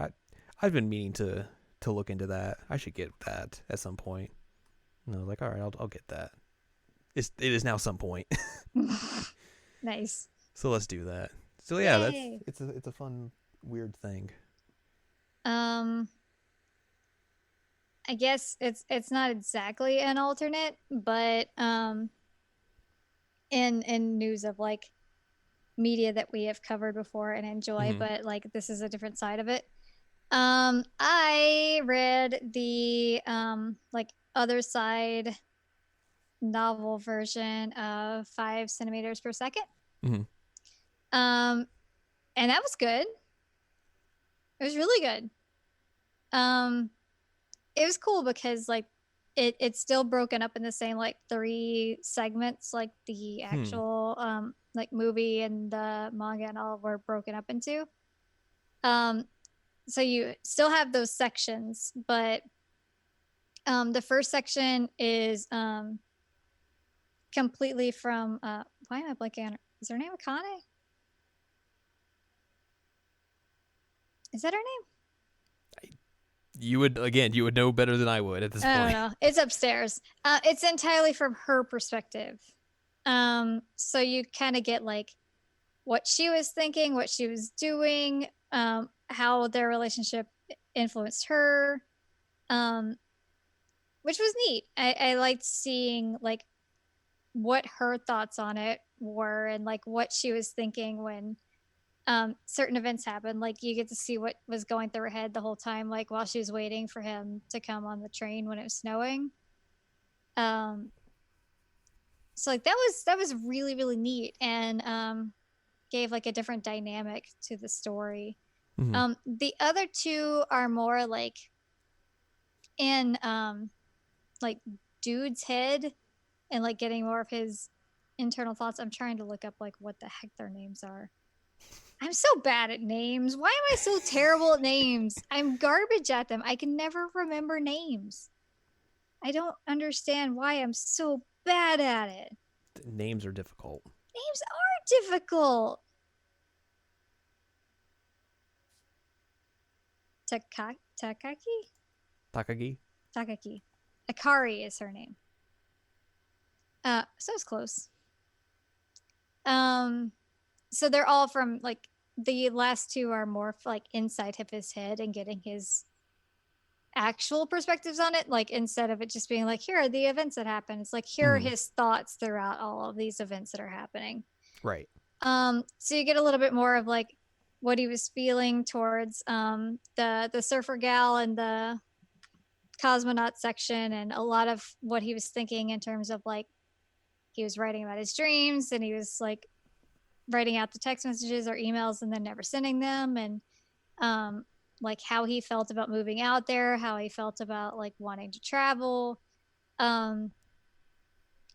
I've been meaning to look into that. I should get that at some point. And I was like, all right, I'll get that. It is now some point. Nice. So let's do that. So yeah, Yay. it's a fun weird thing. I guess it's not exactly an alternate, but in news of like media that we have covered before and enjoy, but like this is a different side of it. I read the like other side novel version of 5 centimeters per second. And that was good. It was really good. It was cool because like it's still broken up in the same like 3 segments, like the actual like movie and the manga and all were broken up into. So you still have those sections, but the first section is completely from why am I blanking on her? Is her name Akane? Is that her name? You would know better than I would at this I don't point. know. It's upstairs. It's entirely from her perspective. So you kind of get like what she was thinking, what she was doing, how their relationship influenced her, um, which was neat. I liked seeing like what her thoughts on it were and like what she was thinking when certain events happened. Like you get to see what was going through her head the whole time, like while she was waiting for him to come on the train when it was snowing. Um, so like that was really really neat and gave like a different dynamic to the story. Hmm. The other two are more like in like dude's head and like getting more of his internal thoughts. I'm trying to look up like what the heck their names are. I'm so bad at names. Why am I so terrible at names? I'm garbage at them. I can never remember names. I don't understand why I'm so bad at it. Names are difficult. Names are difficult. Takaki? Takagi. Takaki. Akari is her name. So it's close. Um, so they're all from like the last two are more like inside of his head and getting his actual perspectives on it. Like instead of it just being like, here are the events that happen. It's like here are Hmm. his thoughts throughout all of these events that are happening. Right. So you get a little bit more of like what he was feeling towards the surfer gal and the cosmonaut section, and a lot of what he was thinking in terms of like he was writing about his dreams and he was like writing out the text messages or emails and then never sending them, and like how he felt about moving out there, how he felt about like wanting to travel. Um,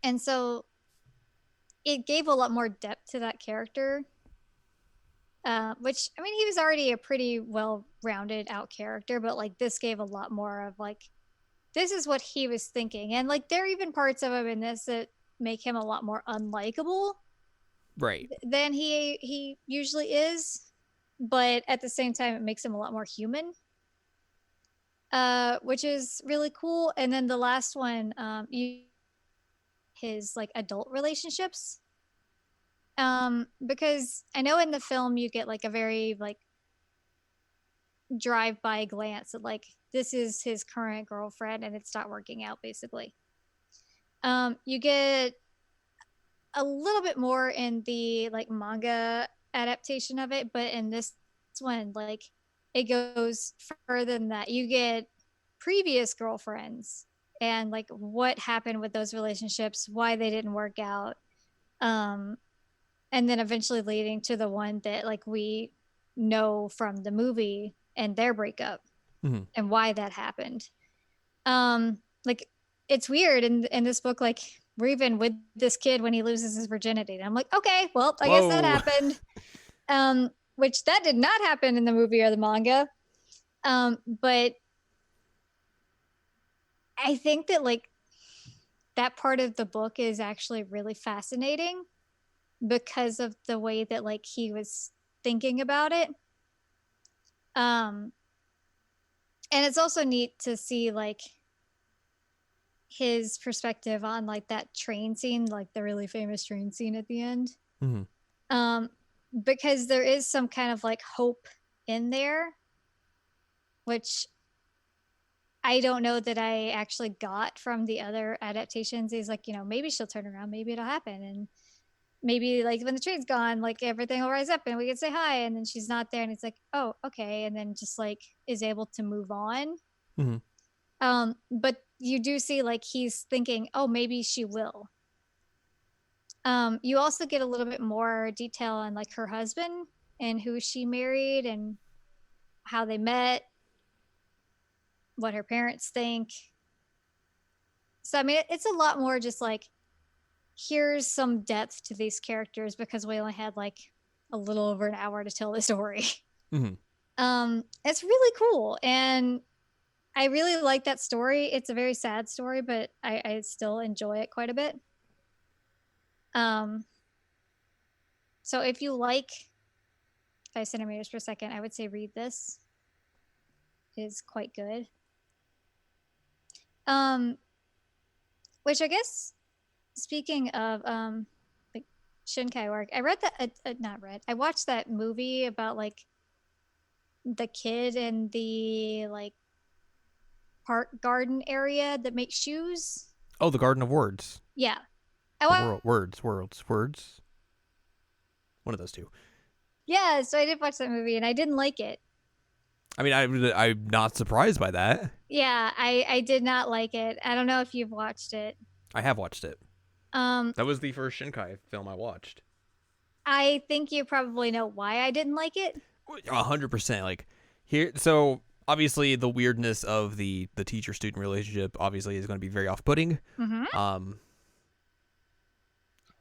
and so it gave a lot more depth to that character, which I mean, he was already a pretty well rounded out character, but like this gave a lot more of like, this is what he was thinking. And like, there are even parts of him in this that make him a lot more unlikable Right. than he usually is, but at the same time, it makes him a lot more human, which is really cool. And then the last one, his like adult relationships, because I know in the film you get like a very like drive by glance at like this is his current girlfriend and it's not working out basically. You get a little bit more in the like manga adaptation of it, but in this one, like it goes further than that. You get previous girlfriends and like what happened with those relationships, why they didn't work out, um, and then eventually leading to the one that like we know from the movie and their breakup Hmm. and why that happened. Like it's weird in this book, like we're even with this kid when he loses his virginity. And I'm like, okay, well, I guess that Whoa. happened. Which that did not happen in the movie or the manga. But I think that like that part of the book is actually really fascinating because of the way that like he was thinking about it. Um, and it's also neat to see like his perspective on like that train scene, like the really famous train scene at the end. Hmm. Um, because there is some kind of like hope in there, which I don't know that I actually got from the other adaptations. He's like, maybe she'll turn around, maybe it'll happen. And maybe like when the train's gone, like everything will rise up and we can say hi. And then she's not there. And it's like, oh, okay. And then just like is able to move on. Hmm. But you do see like he's thinking, oh, maybe she will. You also get a little bit more detail on like her husband and who she married and how they met, what her parents think. So I mean, it's a lot more just like here's some depth to these characters because we only had like a little over an hour to tell the story. Hmm. It's really cool, and I really like that story. It's a very sad story, but I still enjoy it quite a bit. Um, so if you like 5 centimeters per second, I would say read this. It is quite good. Um, which I guess speaking of like Shinkai work, I read that not read. I watched that movie about like the kid in the like park garden area that makes shoes. Oh, the Garden of Words. Yeah. I Or wa- words. One of those two. yeah, so I did watch that movie and I didn't like it. I mean, I'm not surprised by that. Yeah, I did not like it. I don't know if you've watched it. I have watched it. Um, That was the first Shinkai film I watched. I think you probably know why I didn't like it. 100%. Like here, so obviously the weirdness of the teacher student relationship obviously is going to be very off putting. Mm-hmm.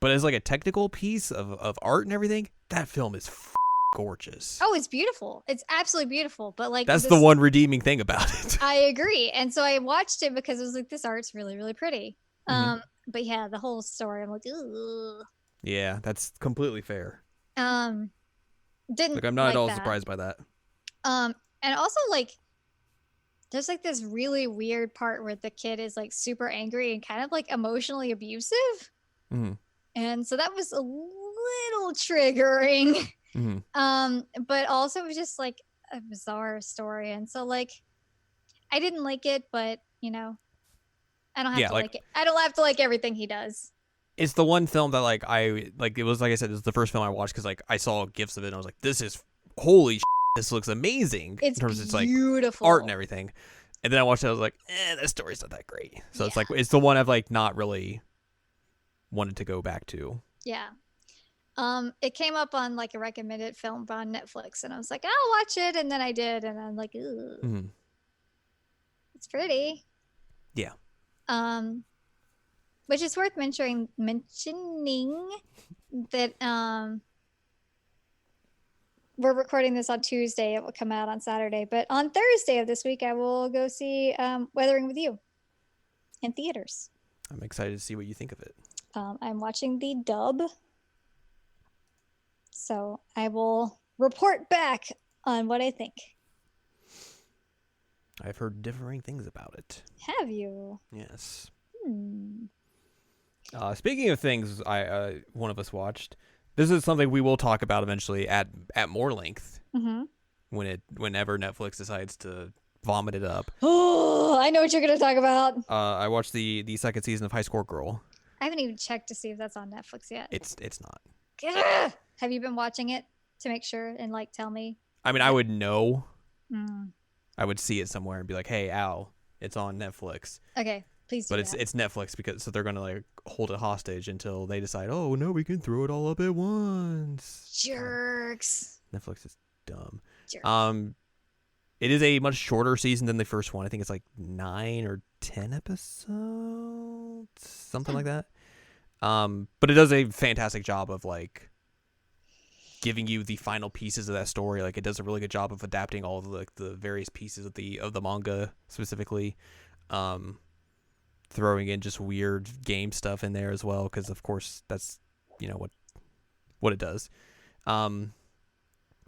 But as like a technical piece of art and everything, that film is gorgeous. Oh, it's beautiful. It's absolutely beautiful. But like That's the one redeeming thing about it. I agree. And so I watched it because it was like this art's really, really pretty. But yeah, the whole story, I'm like, ooh. Yeah, that's completely fair. Didn't Like I'm not like at all that. surprised by that. And also like there's like this really weird part where the kid is like super angry and kind of like emotionally abusive. Mm-hmm. And so that was a little triggering. Mm-hmm. But also it was just like a bizarre story. And so like I didn't like it, but you know, I don't have to like it. I don't have to like everything he does. It's the one film that like I like. It was like I said, it was the first film I watched because like I saw gifs of it and I was like, this is holy. This looks amazing. It's in terms of beautiful like art and everything. And then I watched it. I was like, this story's not that great. So yeah. it's like it's the one I've like not really wanted to go back to. Yeah. It came up on like a recommended film on Netflix, and I was like, I'll watch it, and then I did, and I'm like, ooh, it's pretty. Yeah. Which is worth mentioning that we're recording this on Tuesday. It will come out on Saturday, but on Thursday of this week, I will go see Weathering with You in theaters. I'm excited to see what you think of it. I'm watching the dub. So I will report back on what I think. I've heard differing things about it. Have you? Yes. Speaking of things one of us watched, this is something we will talk about eventually at more length. Whenever Netflix decides to vomit it up. Oh, I know what you're going to talk about. I watched the second season of High Score Girl. I haven't even checked to see if that's on Netflix yet. It's not. Have you been watching it to make sure and like tell me? I mean, I would know. I would see it somewhere and be like, "Hey, Al, it's on Netflix." Okay, please. But it's Netflix because so they're gonna like hold it hostage until they decide. Oh no, we can throw it all up at once. Jerks. Netflix is dumb. Jerks. It is a much shorter season than the first one. I think it's like 9 or 10 episodes, something like that. But it does a fantastic job of like giving you the final pieces of that story. Like it does a really good job of adapting all of the various pieces of the manga specifically, throwing in just weird game stuff in there as well because of course that's what it does. And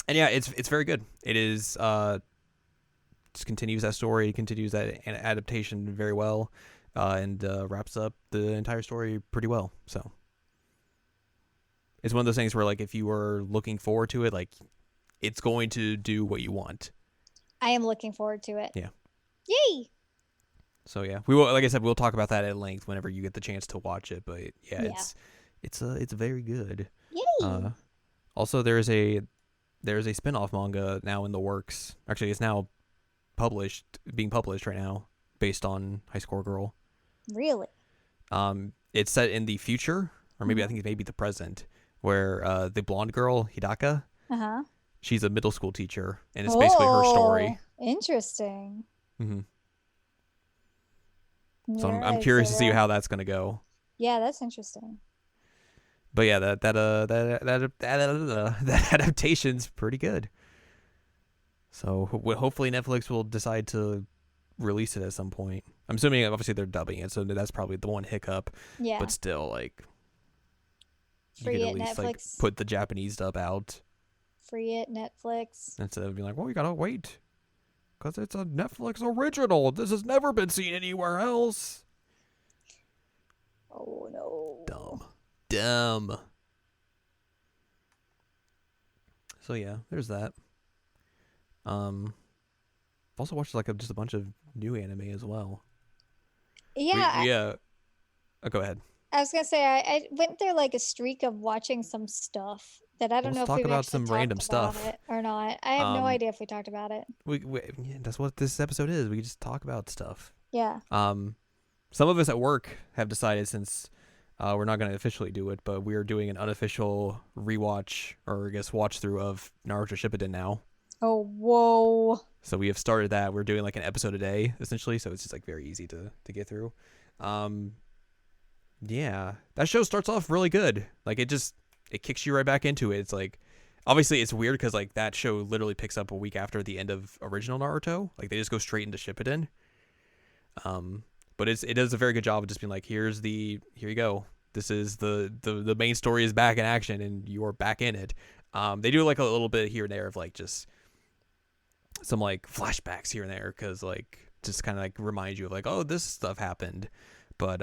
yeah, it's very good. It is just continues that story, continues that adaptation very well, and wraps up the entire story pretty well. So it's one of those things where like if you were looking forward to it, like it's going to do what you want. I am looking forward to it. Yeah. Yay. So yeah, we will. Like I said, we'll talk about that at length whenever you get the chance to watch it. But yeah. it's very good. Yay. Also, there's a spin-off manga now in the works. Actually, it's now being published right now, based on High Score Girl. Really? It's set in the future, or maybe I think it's maybe the present, where the blonde girl Hidaka, she's a middle school teacher, and it's basically her story. Interesting. So I'm curious to see how that's gonna go. Yeah, that's interesting. But yeah, that adaptation's pretty good. So hopefully Netflix will decide to release it at some point. I'm assuming obviously they're dubbing it, so that's probably the one hiccup. Yeah. But still, like, you could Free at it, least like Netflix. put the Japanese dub out Free it, Netflix. instead of being like, well, you gotta wait because it's a Netflix original. This has never been seen anywhere else. Oh no. Dumb. So yeah, there's that. I've also watched like just a bunch of new anime as well. Yeah. Oh, go ahead. I was gonna say I went through like a streak of watching some stuff that I don't know Let's if talk we've about actually some talked random about stuff. it or not. I have no Um, idea if we talked about it. Yeah, that's what this episode is. We just talk about stuff. Yeah. Some of us at work have decided since we're not going to officially do it, but we are doing an unofficial rewatch or I guess watch through of Naruto Shippuden now. Oh whoa. So we have started that. We're doing like an episode a day essentially, so it's just like very easy to get through. Yeah, that show starts off really good. Like it kicks you right back into it. It's like obviously it's weird because like that show literally picks up a week after the end of original Naruto. Like they just go straight into Shippuden. But it does a very good job of just being like, here you go. This is the main story is back in action and you are back in it. They do like a little bit here and there of like just some like flashbacks here and there because like just kind of like remind you of like, oh, this stuff happened. But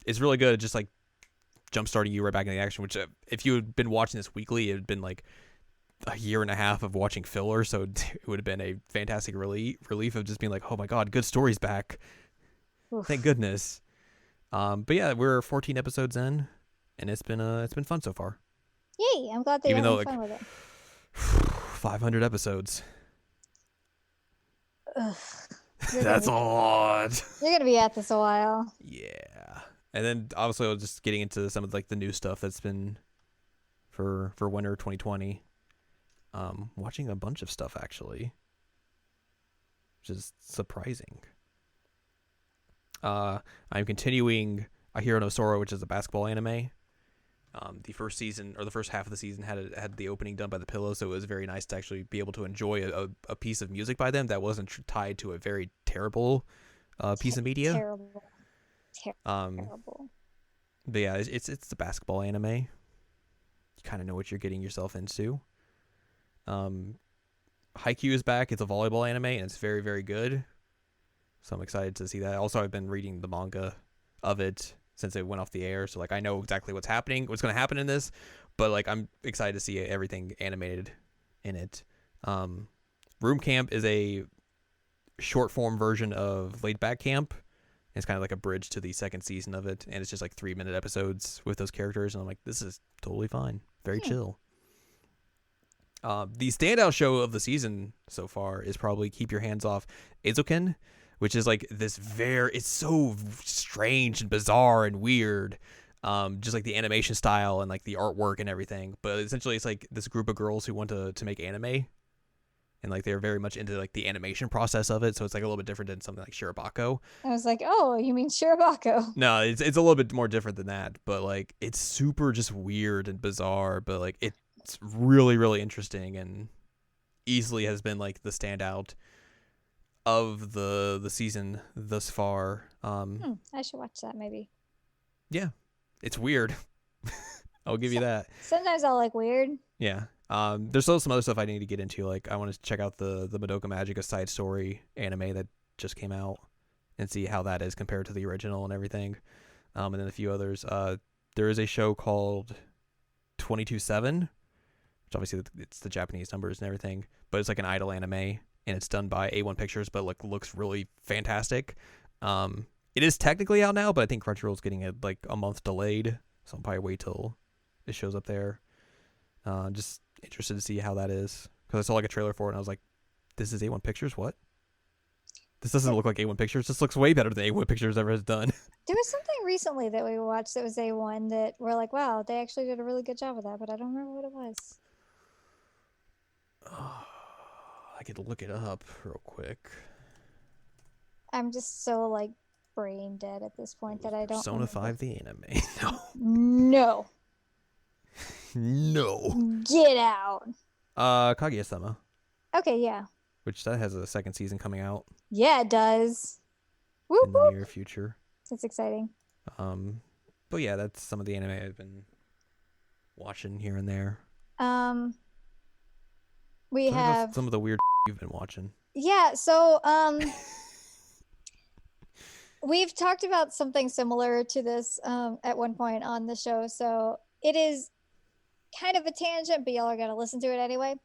it's really good, just like jump starting you right back in the action. Which if you had been watching this weekly, it had been like a year and a half of watching filler, so it would have been a fantastic relief of just being like, oh my god, good story's back. Oof. Thank goodness. But yeah, we're 14 episodes in, and it's been fun so far. Yay! I'm glad they're Even though, having like, fun with it. 500 episodes. Ugh. That's a lot. You're gonna be at this a while. Yeah, and then also just getting into some of like the new stuff that's been for winter 2020. Watching a bunch of stuff actually, which is surprising. I'm continuing Ahiro no Sora, which is a basketball anime. The first season or the first half of the season had the opening done by the Pillow, so it was very nice to actually be able to enjoy a piece of music by them that wasn't tied to a very terrible piece of media. Terrible. Terrible. But yeah, it's the basketball anime. You kind of know what you're getting yourself into. Haikyuu is back. It's a volleyball anime, and it's very, very good. So I'm excited to see that. Also, I've been reading the manga of it since it went off the air. So, like, I know exactly what's happening, what's going to happen in this. But, like, I'm excited to see everything animated in it. Room Camp is a short-form version of Laid Back Camp. It's kind of like a bridge to the second season of it. And it's just, like, 3-minute episodes with those characters. And I'm like, this is totally fine. Very chill. The standout show of the season so far is probably Keep Your Hands Off Eizouken, which is like this it's so strange and bizarre and weird. Just like the animation style and like the artwork and everything. But essentially it's like this group of girls who want to make anime. And like they're very much into like the animation process of it. So it's like a little bit different than something like Shirobako. I was like, oh, you mean Shirobako? No, it's a little bit more different than that. But like it's super just weird and bizarre. But like it's really, really interesting and easily has been like the standout of the season thus far. I should watch that maybe. Yeah, it's weird. I'll give you that. Sometimes I'll like weird. Yeah. There's still some other stuff I need to get into. Like I want to check out the Madoka Magica side story anime that just came out and see how that is compared to the original and everything. And then a few others. There is a show called 22/7, which obviously it's the Japanese numbers and everything, but it's like an idol anime and it's done by A1 Pictures, but like looks really fantastic. It is technically out now, but I think Crunchyroll's getting it like a month delayed, so I'll probably wait till it shows up there. Just interested to see how that is because I saw like a trailer for it and I was like, this is A1 Pictures? What? This doesn't look like A1 Pictures. This looks way better than A1 Pictures ever has done. There was something recently that we watched that was A1 that we're like, wow, they actually did a really good job with that, but I don't remember what it was. I could look it up real quick. I'm just so like brain dead at this point that I don't Persona remember. 5 the anime. No. No. Get out. Kaguya-sama. Okay, yeah. which that has a second season coming out Yeah, it does. Whoop in the whoop. near future. That's exciting. Um, but yeah, that's some of the anime I've been watching here and there. Um, we Talk about have some of the weird you've been watching. yeah. So we've talked about something similar to this at one point on the show. So it is kind of a tangent, but y'all are gonna listen to it anyway.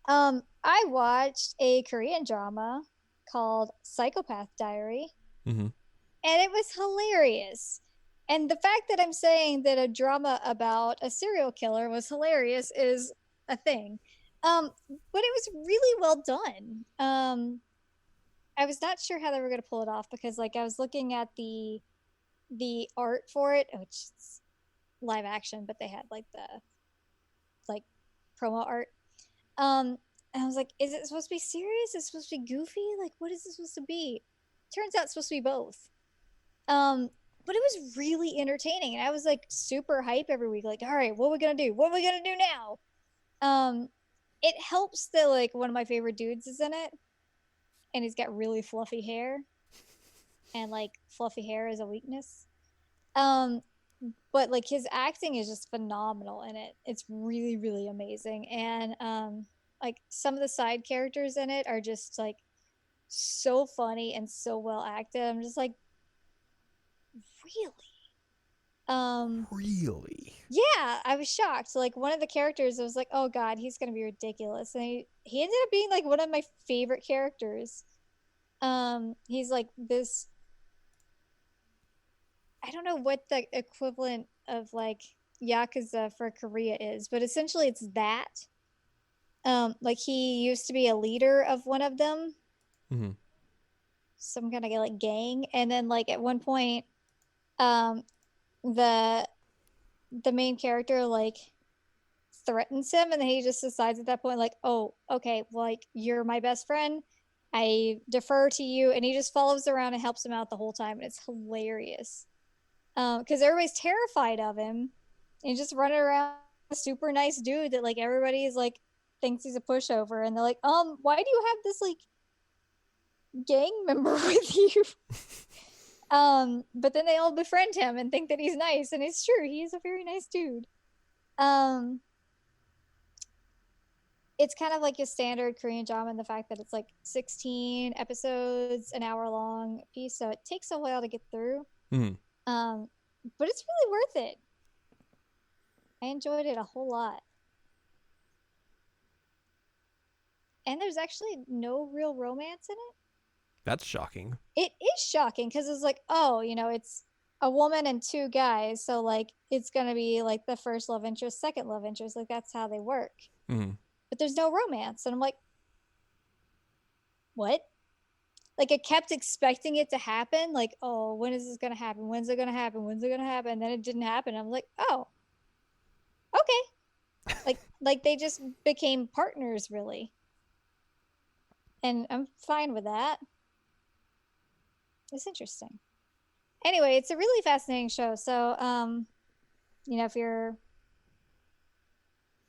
I watched a Korean drama called Psychopath Diary, Mm-hmm. and it was hilarious. And the fact that I'm saying that a drama about a serial killer was hilarious is a thing. But it was really well done. I was not sure how they were going to pull it off because, like, I was looking at the art for it, which is live action, but they had like the like promo art. And I was like, is it supposed to be serious? Is it supposed to be goofy? Like, what is this supposed to be? Turns out it's supposed to be both. Um, but it was really entertaining, and I was like super hype every week. Like, all right, what are we gonna do? What are we gonna do now? It helps that like one of my favorite dudes is in it, and he's got really fluffy hair, and like fluffy hair is a weakness. Um, but like his acting is just phenomenal in it. It's really, really amazing, and like some of the side characters in it are just like so funny and so well acted. I'm just like, really? Um, Really? yeah, I was shocked. Like one of the characters, I was like, oh god, he's gonna be ridiculous, and he ended up being like one of my favorite characters. He's like this. I don't know what the equivalent of like Yakuza for Korea is, but essentially it's that. Like he used to be a leader of one of them, Mm-hmm. some kind of like gang, and then like at one point, um, the the main character like threatens him, and then he just decides at that point like, oh, okay, like you're my best friend, I defer to you, and he just follows around and helps him out the whole time, and it's hilarious. Because everybody's terrified of him, and just running around a super nice dude that like everybody is like thinks he's a pushover, and they're like, why do you have this like gang member with you? But then they all befriend him and think that he's nice, and it's true, he's a very nice dude. um it's kind of like a standard Korean drama in the fact that it's like 16 episodes, an hour long piece, so it takes a while to get through. Mm-hmm. But it's really worth it. I enjoyed it a whole lot. And there's actually no real romance in it. That's shocking. It is shocking because it's like, oh, it's a woman and two guys, so like it's gonna be like the first love interest, second love interest, like that's how they work. Mm-hmm. But there's no romance, and I'm like, what? Like I kept expecting it to happen, like, oh, when is this gonna happen? When's it gonna happen? When's it gonna happen? And then it didn't happen. I'm like, oh, okay. like they just became partners, really. And I'm fine with that. It's interesting. Anyway, it's a really fascinating show. So, if you're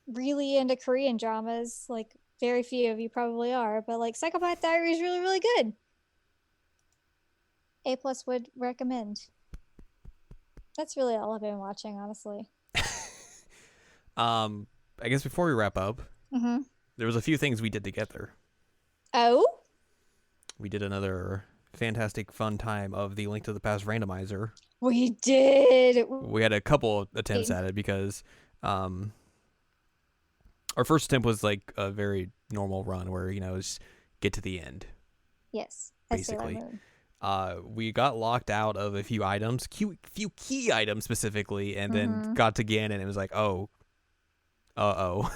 really into Korean dramas, like very few of you probably are, but like Psychopath Diary is really, really good. A plus would recommend. That's really all I've been watching, honestly. I guess before we wrap up, Mm-hmm. there was a few things we did together. Oh? We did another fantastic fun time of the Link to the Past randomizer. We did. We had a couple attempts at it because our first attempt was like a very normal run where, just get to the end. Yes. Basically. We got locked out of a few items, few key items specifically, and then got to Gan and it was like, oh, uh-oh.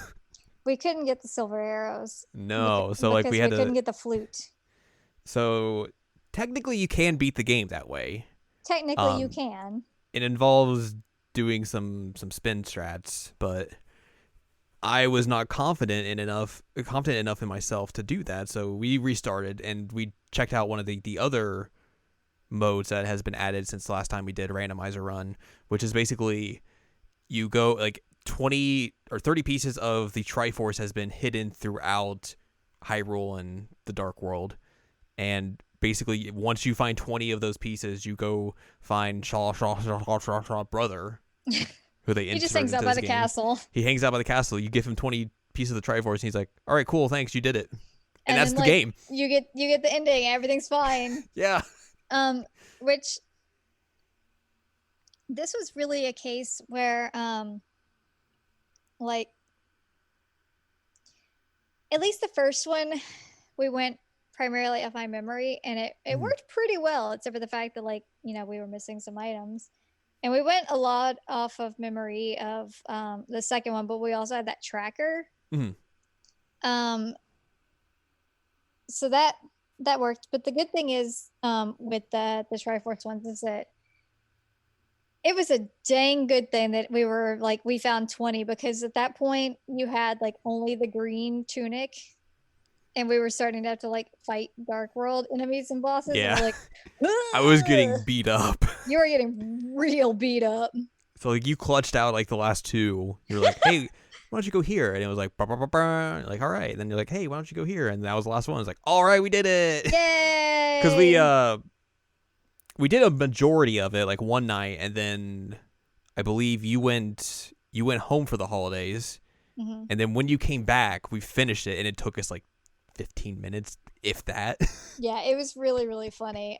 We couldn't get the silver arrows. No, so like we couldn't get the flute. So technically you can beat the game that way. Technically you can. It involves doing some spin strats, but I was not confident enough in myself to do that. So we restarted and we checked out one of the other modes that has been added since the last time we did a randomizer run, which is basically you go like 20 or 30 pieces of the Triforce has been hidden throughout Hyrule and the Dark World. And basically, once you find 20 of those pieces, you go find Shaw brother, who they He just insert hangs into out by this the game. castle. He hangs out by the castle. You give him 20 pieces of the Triforce, and he's like, "All right, cool, thanks, you did it." And And that's then the like game. you get the ending, everything's fine. Yeah. Which this was really a case where like at least the first one we went primarily off my memory, and it worked pretty well, except for the fact that like we were missing some items. And we went a lot off of memory of the second one, but we also had that tracker. Mm-hmm. So that worked. But the good thing is with the Triforce ones is that it was a dang good thing that we found 20, because at that point you had like only the green tunic, and we were starting to have to like fight Dark World enemies and bosses. Yeah. And we're like, I was getting beat up. You were getting real beat up. So like you clutched out like the last two. You're like, hey, why don't you go here? And it was like, bah, bah, bah, bah. Like, all right. And then you're like, hey, why don't you go here? And that was the last one. It's like, all right, we did it. Yay! Because we did a majority of it like one night, and then I believe you went home for the holidays, and then when you came back, we finished it, and it took us like 15 minutes, if that. Yeah, it was really, really funny.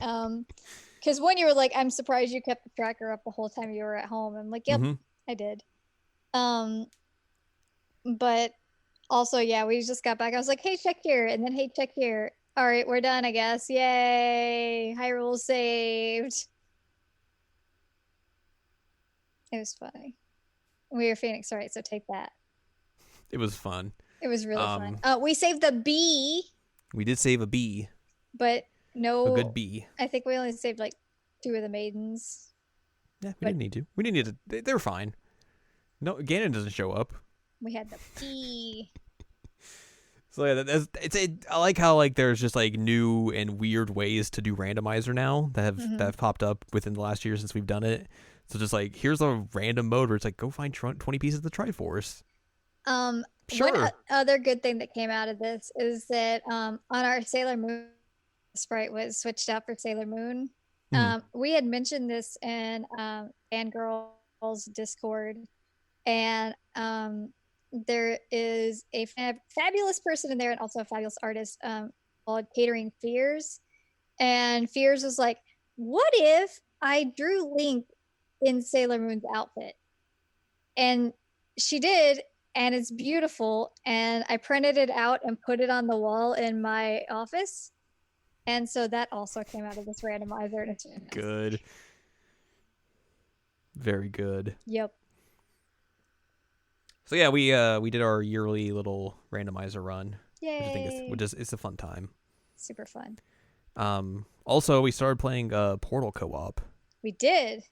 Because when you were like, I'm surprised you kept the tracker up the whole time you were at home. I'm like, yep, I did. But also, yeah, we just got back. I was like, hey, check here. And then, hey, check here. All right, we're done, I guess. Yay. Hyrule saved. It was funny. We were Phoenix, right? So take that. It was fun. It was really fun. We saved the bee. We did save a bee. But no. A good bee. I think we only saved like 2 of the maidens. Yeah, we didn't need to. We didn't need to. They're fine. No, Ganon doesn't show up. We had the bee. So yeah, I like how like there's just like new and weird ways to do randomizer now that have popped up within the last year since we've done it. So just like here's a random mode where it's like go find 20 pieces of the Triforce. Sure. One other good thing that came out of this is that on our Sailor Moon sprite was switched out for Sailor Moon. We had mentioned this in Fangirl's Discord, and there is a fabulous person in there and also a fabulous artist called Catering Fears. And Fears was like, what if I drew Link in Sailor Moon's outfit? And she did, and it's beautiful. And I printed it out and put it on the wall in my office. And so that also came out of this randomizer. And it's good. Very good. Yep. So yeah, we did our yearly little randomizer run. Yay. Which I think it's a fun time. Super fun. Also, we started playing Portal co-op. We did.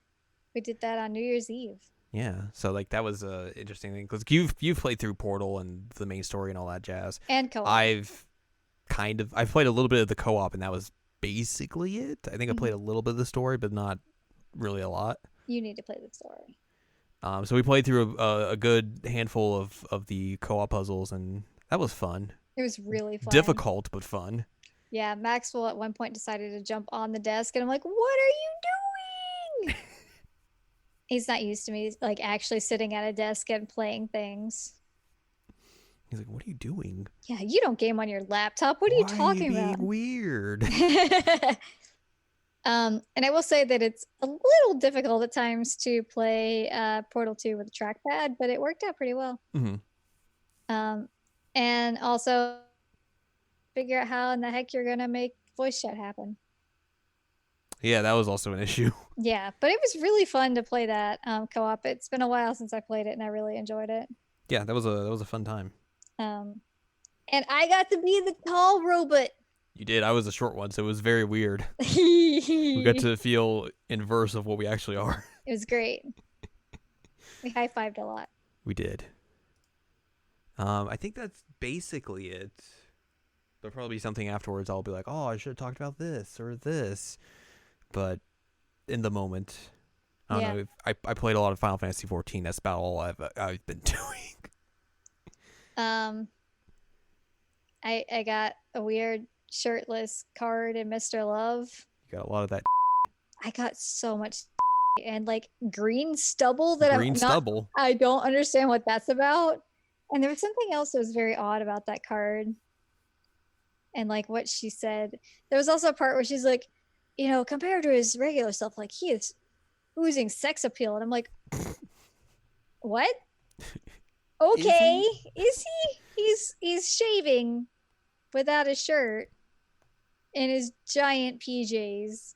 We did that on New Year's Eve. Yeah, so like that was a interesting thing because you've played through Portal and the main story and all that jazz. And co-op. I've played a little bit of the co-op, and that was basically it. I think I played a little bit of the story, but not really a lot. You need to play the story. So we played through a good handful of the co-op puzzles, and that was fun. It was really fun. Difficult, but fun. Yeah, Maxwell at one point decided to jump on the desk, and I'm like, what are you doing? He's not used to me like actually sitting at a desk and playing things. He's like, what are you doing? Yeah, you don't game on your laptop. What are you talking about? Weird. And I will say that it's a little difficult at times to play Portal 2 with a trackpad, but it worked out pretty well. And also figure out how in the heck you're going to make voice chat happen. Yeah, that was also an issue. Yeah, but it was really fun to play that co-op. It's been a while since I played it, and I really enjoyed it. Yeah, that was a fun time. And I got to be the tall robot. You did. I was a short one, so it was very weird. We got to feel inverse of what we actually are. It was great. We high-fived a lot. We did. I think that's basically it. There'll probably be something afterwards I'll be like, oh, I should have talked about this or this. But in the moment, I don't know. I played a lot of Final Fantasy 14. That's about all I've been doing. I got a weird shirtless card in Mr. Love. You got a lot of that I got so much and like green stubble that green stubble. I don't understand what that's about. And there was something else that was very odd about that card. And like what she said. There was also a part where she's like, you know, compared to his regular self, like he is oozing sex appeal. And I'm like, what? Okay. Is he? He's shaving without a shirt in his giant PJs.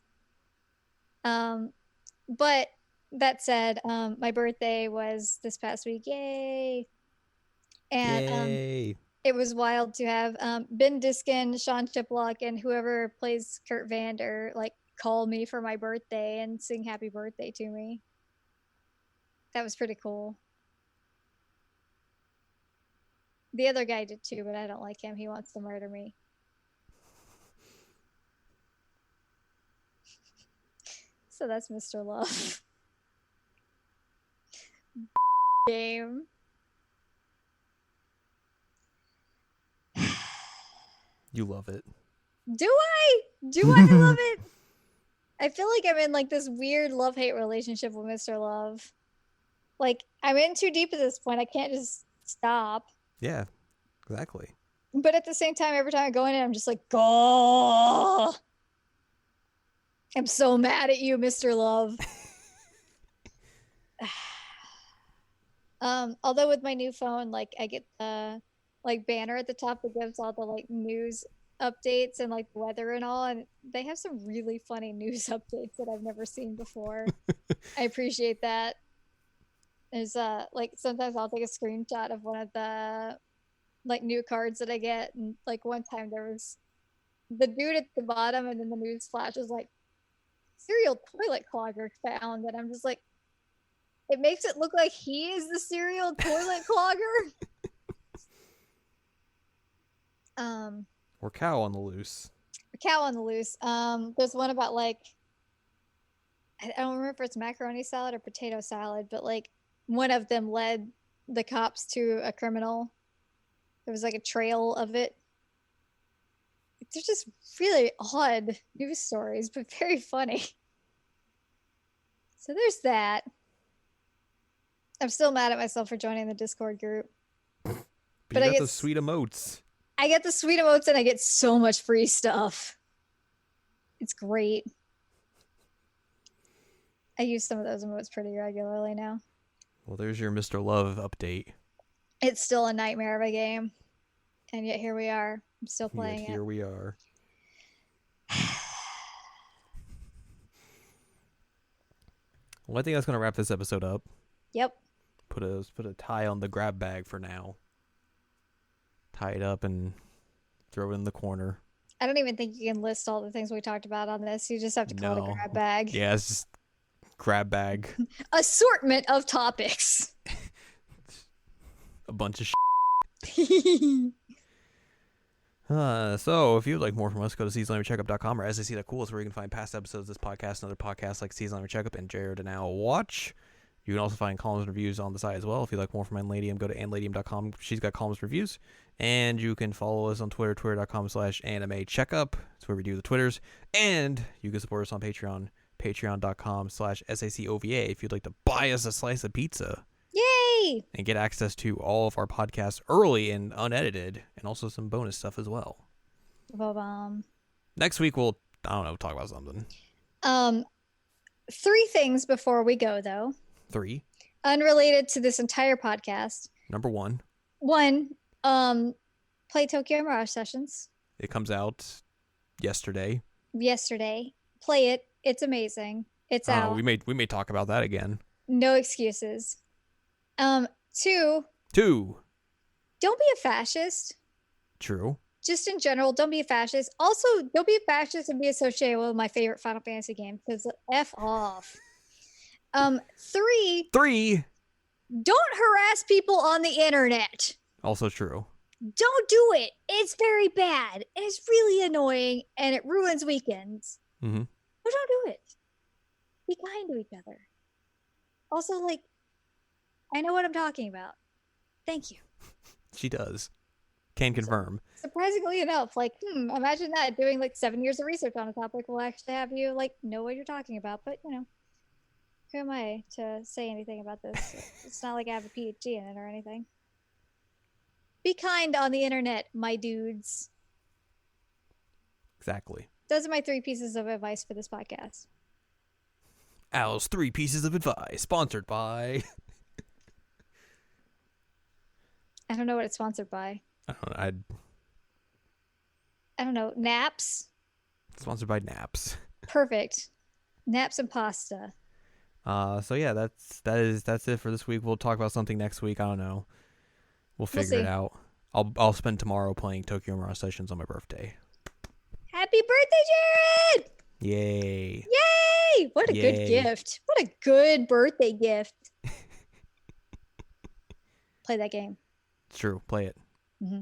But that said, my birthday was this past week. Yay. And Yay. It was wild to have Ben Diskin, Sean Chiplock, and whoever plays Kurt Vander like call me for my birthday and sing happy birthday to me. That was pretty cool. The other guy did too, but I don't like him. He wants to murder me. So that's Mr. Love. Game. You love it. Do I? Do I love it? I feel like I'm in like this weird love-hate relationship with Mr. Love. Like I'm in too deep at this point. I can't just stop. Yeah, exactly. But at the same time, every time I go in, I'm just like, go. I'm so mad at you, Mr. Love. Although with my new phone, like I get the like banner at the top that gives all the like news updates and like weather and all, and they have some really funny news updates that I've never seen before. I appreciate that. There's like sometimes I'll take a screenshot of one of the like new cards that I get, and like one time there was the dude at the bottom, and then the news flash is like cereal toilet clogger found, and I'm just like, it makes it look like he is the cereal toilet clogger. Or cow on the loose. Cow on the loose. There's one about like, I don't remember if it's macaroni salad or potato salad, but like one of them led the cops to a criminal. There was like a trail of it. They're just really odd news stories, but very funny. So there's that. I'm still mad at myself for joining the Discord group. But I get those sweet emotes. I get the sweet emotes and I get so much free stuff. It's great. I use some of those emotes pretty regularly now. Well, there's your Mr. Love update. It's still a nightmare of a game. And yet here we are. I'm still playing it. Here we are. Well, I think that's going to wrap this episode up. Yep. Put a tie on the grab bag for now. Tie it up and throw it in the corner. I don't even think you can list all the things we talked about on this. You just have to call it a grab bag. Yeah, it's just grab bag. Assortment of topics. A bunch of shit. So if you'd like more from us, go to seasonlanguagecheckup.com or sac.cool. It's where you can find past episodes of this podcast and other podcasts like Season Language Checkup and Jared and Now Watch. You can also find columns and reviews on the site as well. If you'd like more from Anladium, go to anladium.com. She's got columns reviews. And you can follow us on Twitter, twitter.com/animecheckup. That's where we do the Twitters. And you can support us on Patreon, patreon.com/SACOVA if you'd like to buy us a slice of pizza. Yay! And get access to all of our podcasts early and unedited, and also some bonus stuff as well. Next week we'll, I don't know, talk about something. 3 things before we go, though. 3. Unrelated to this entire podcast. Number 1. 1, play Tokyo Mirage Sessions. It comes out yesterday. Play it. It's amazing. It's out. We may talk about that again. No excuses. 2. Don't be a fascist. True. Just in general, don't be a fascist. Also, don't be a fascist and be associated with my favorite Final Fantasy game, because F off. 3. Don't harass people on the internet. Also true. Don't do it. It's very bad. And it's really annoying, and it ruins weekends. Mm-hmm. But don't do it. Be kind to each other. Also, like, I know what I'm talking about. Thank you. She does. Can confirm. Surprisingly enough, like, imagine that doing like 7 years of research on a topic will actually have you like know what you're talking about. But who am I to say anything about this? It's not like I have a PhD in it or anything. Be kind on the internet, my dudes. Exactly. Those are my 3 pieces of advice for this podcast. Al's 3 pieces of advice, sponsored by. I don't know what it's sponsored by. I don't know. Naps? Sponsored by Naps. Perfect. Naps and pasta. So yeah, that's it for this week. We'll talk about something next week. I don't know. We'll figure it out. I'll spend tomorrow playing Tokyo Mirage Sessions on my birthday. Happy birthday, Jared! Yay! Yay! What a good gift. What a good birthday gift. Play that game. It's true. Play it. Mm-hmm.